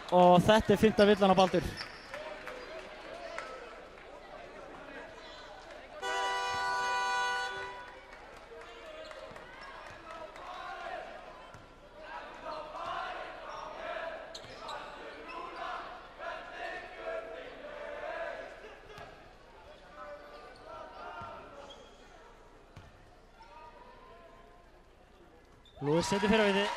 Og þetta 5. villan á Baldur. Lewis setur fyrir á viti.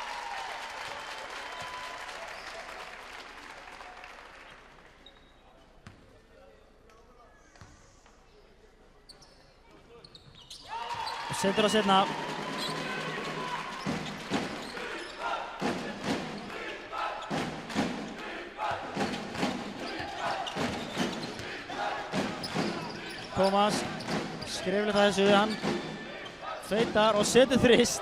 Setur á setna. Thomas skriflegt að þessu, hann feitar og setur þrist.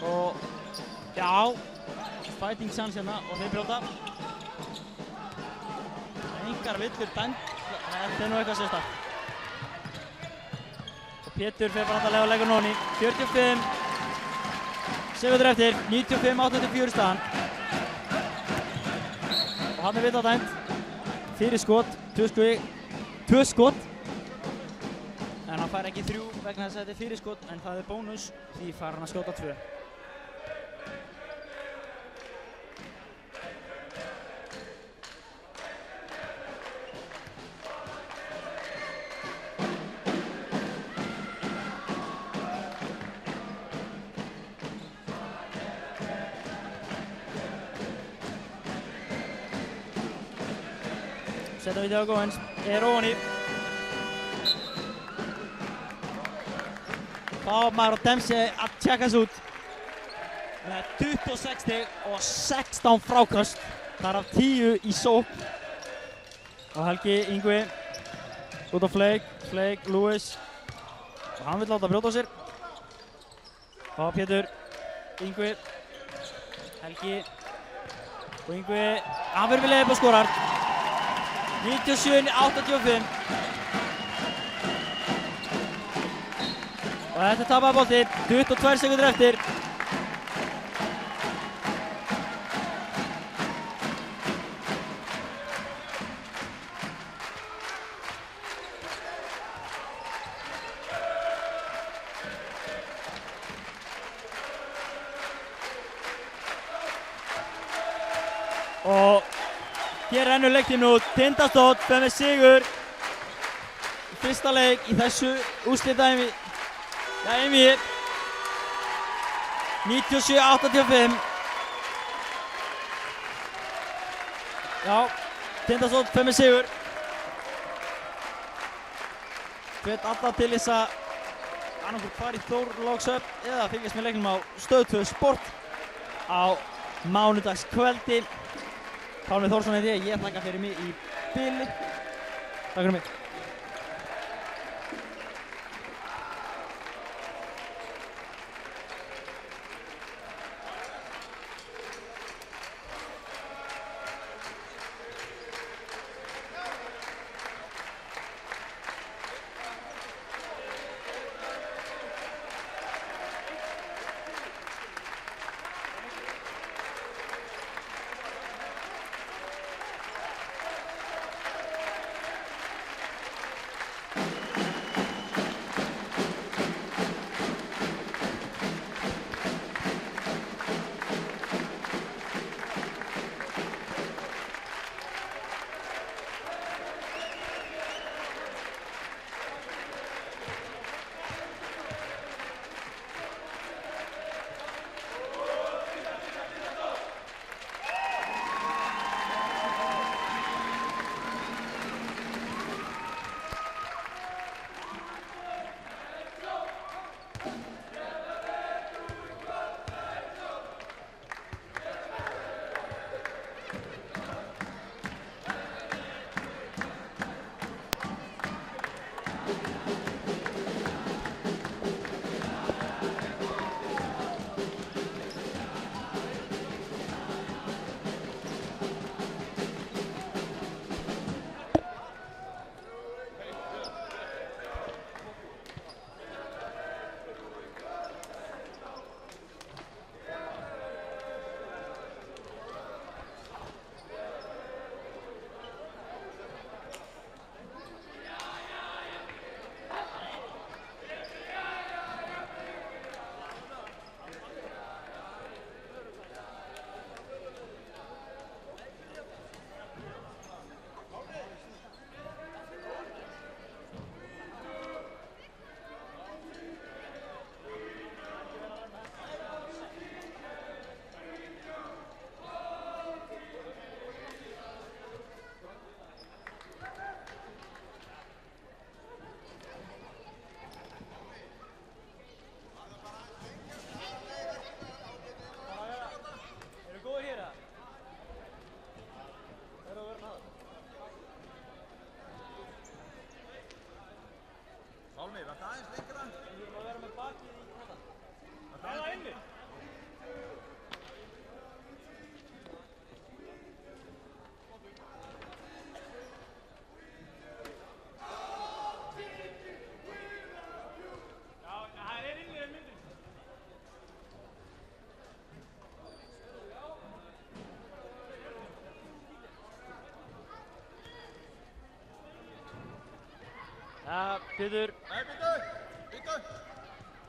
Og já, fighting chance hérna og þeir brjóta. Engar villur dæmt, þetta nú eitthvað sérstakt. Pétur fer bara að leika nóni. 45 sekundur eftir. 95-84 staðan. Og hann villa dæmt. Fyrir skot. 2 skot. En hann fær ekki 3 vegna þess að þetta fyrir skot. En það bónus. Því fær hann að skjóta 2. Setta við Diego Góins, ofan í. Þá maður Dempsey að tjekka sig út. Með 26 stig og 16 frákast. Þar af 10 í sókn. Og Helgi Yngvi út á Flake, Lewis. Og hann vill láta brjóta á sér. Og Pétur, Yngvi, Helgi og Yngvi. Hann fyrir við leiðið og skorar. 97-85. Og þetta tapaði bolti. 22 sekundur eftir. Og hér rennur leiktíminn út. Tindastóll fer með sigur í fyrsta leik í þessu úrslitadæmi. 97-85. Já, Tindastóll fer með sigur. Hvet alla til þess að annarkvort fara í Þorlákshöfn eða fylgjast með leiknum á Stöð 2 Sport á mánudagskvöldi. Pálmi Þórsson heiti ég þakka fyrir mig í bili. Takk fyrir mig. Pálmi, var það aðeins lengra? Við þurfum að vera með bakið í þetta. Eða inni. Ja, Pétur. Nei, býtu!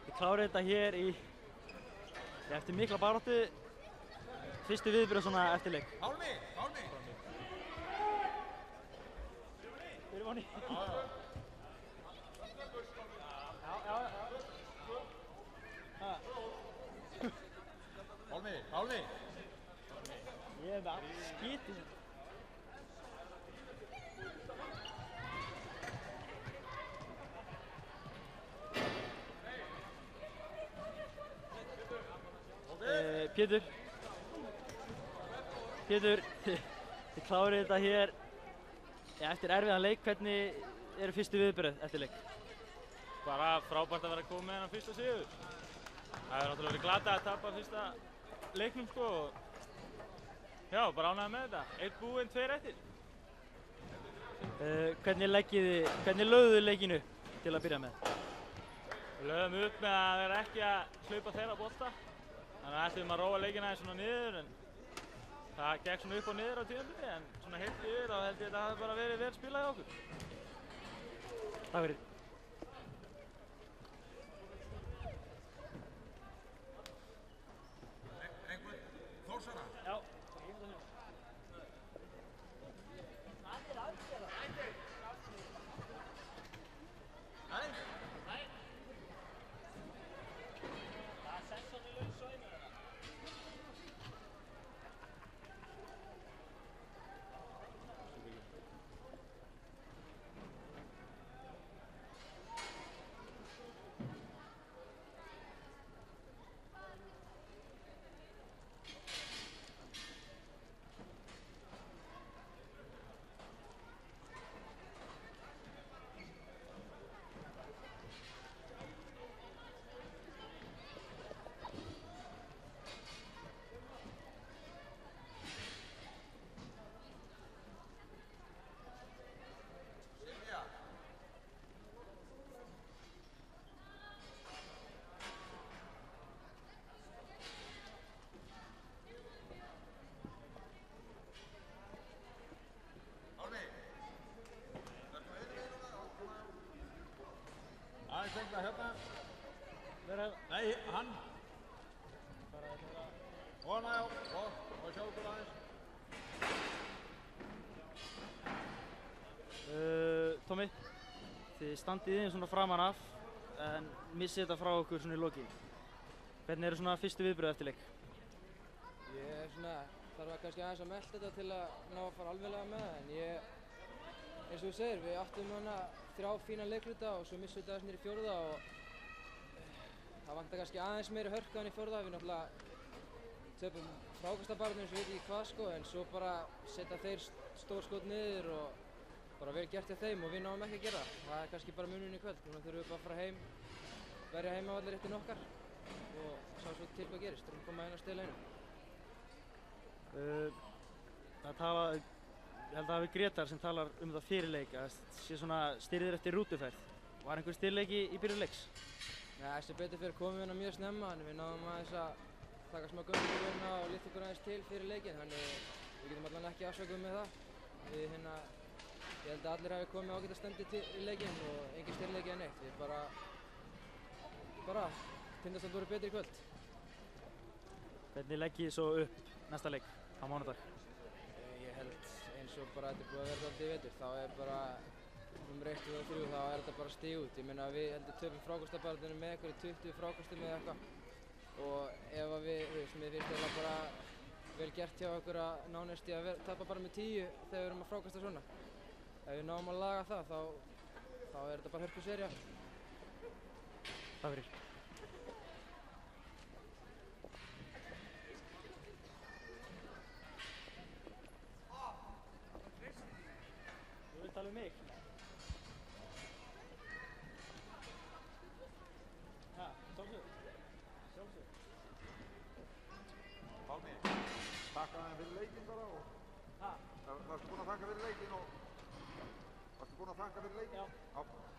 Við klárum þetta hér eftir mikla baráttu. Fyrstu viðbrögð svona eftir leik. Pálmi! Fyrir voni. Já. Pálmi! Ég er með allt skítið. Pétur, þið klárið þetta hér eftir erfiðan leik. Hvernig eru fyrstu viðbrögð eftir leik? Bara frábært að vera að koma með hennan fyrsta sigur. Það hefur náttúrulega verið glatað að tapa fyrsta leiknum sko. Já, bara ánægður með þetta. 1 búinn, 2 eftir. Hvernig lögðu þið leikinu til að byrja með? Við lögðum upp með að vera ekki að hlaupa þeirra bolta. Þannig að ættum að róa leikina aðeins svona niður, en það gekk svona upp og niður á tímabili, en svona heilt yfir þá held ég að þetta hafi bara verið vel spilað hjá okkur. Takk fyrir. Einhvern Þórsara? Já. Aðeins lengra hérna. Vera hérna. Nei, hann. Hona já, og sjá okkur aðeins. Tommi, þið standið inn svona framan af, en missið þetta frá okkur svona í lokin. Hvernig eru svona fyrstu viðbrögð eftir leik? Ég þarf kannski aðeins að melta þetta til að ná að fara alveglega með það, en eins og þú segir, við áttum hana 3 fína leikluta og svo missum við þetta aðeins niður í 4. og það vantar kannski aðeins meiri hörku en í 4. Við náttúrulega töpum frákastabaráttunni eins og ég veit ekki hvað sko, en svo bara setja þeir stór skot niður og bara vel gert hjá þeim og við náum ekki að gera það. Það er kannski bara munurinn í kvöld. Núna þurfum við bara að fara heim, verja heimavallarréttinn okkar og sjá svo til hvað gerist. Þurfum að koma inn á stela einu. Ég held að það hafi Gretar sem talar það fyrir leik, að sé svona styrðir eftir rútuferð. Var einhver styrleiki í byrjun leiks? Ja, sem betur fyrir komum við hérna mjög snemma, en við náðum aðeins að taka smá göngugurina og lyfta okkur aðeins til fyrir leikinn, þannig við getum allan ekki afsökuð með það. Ég held að allir hafi komið ágætt að standi í leikinn og engin styrleiki eða neitt. Við bara Tindastóll voru betri í kvöld. Hvernig leggið þið svo upp næsta leik á mánudag? Ég held eins og bara þetta er búið að vera dálítið í vetur, þá er bara nr. 1 og 3, þá er þetta bara stig út. Ég meina við heldur töpum frákastabaráttunni með einhverju 20 frákastum eða eitthvað og ef að mér finnst þetta bara vel gert hjá okkur að nánast í að tapa bara með 10 þegar við erum að frákasta svona. Ef við náum að laga það, þá er þetta bara hörku serja. Takk fyrir. Þú vilt tala um mig? Þakka þeim fyrir leikinn bara og... Ha? Varstu búinn að þakka fyrir leikinn og... Varstu búinn að þakka fyrir leikinn? Já. Já.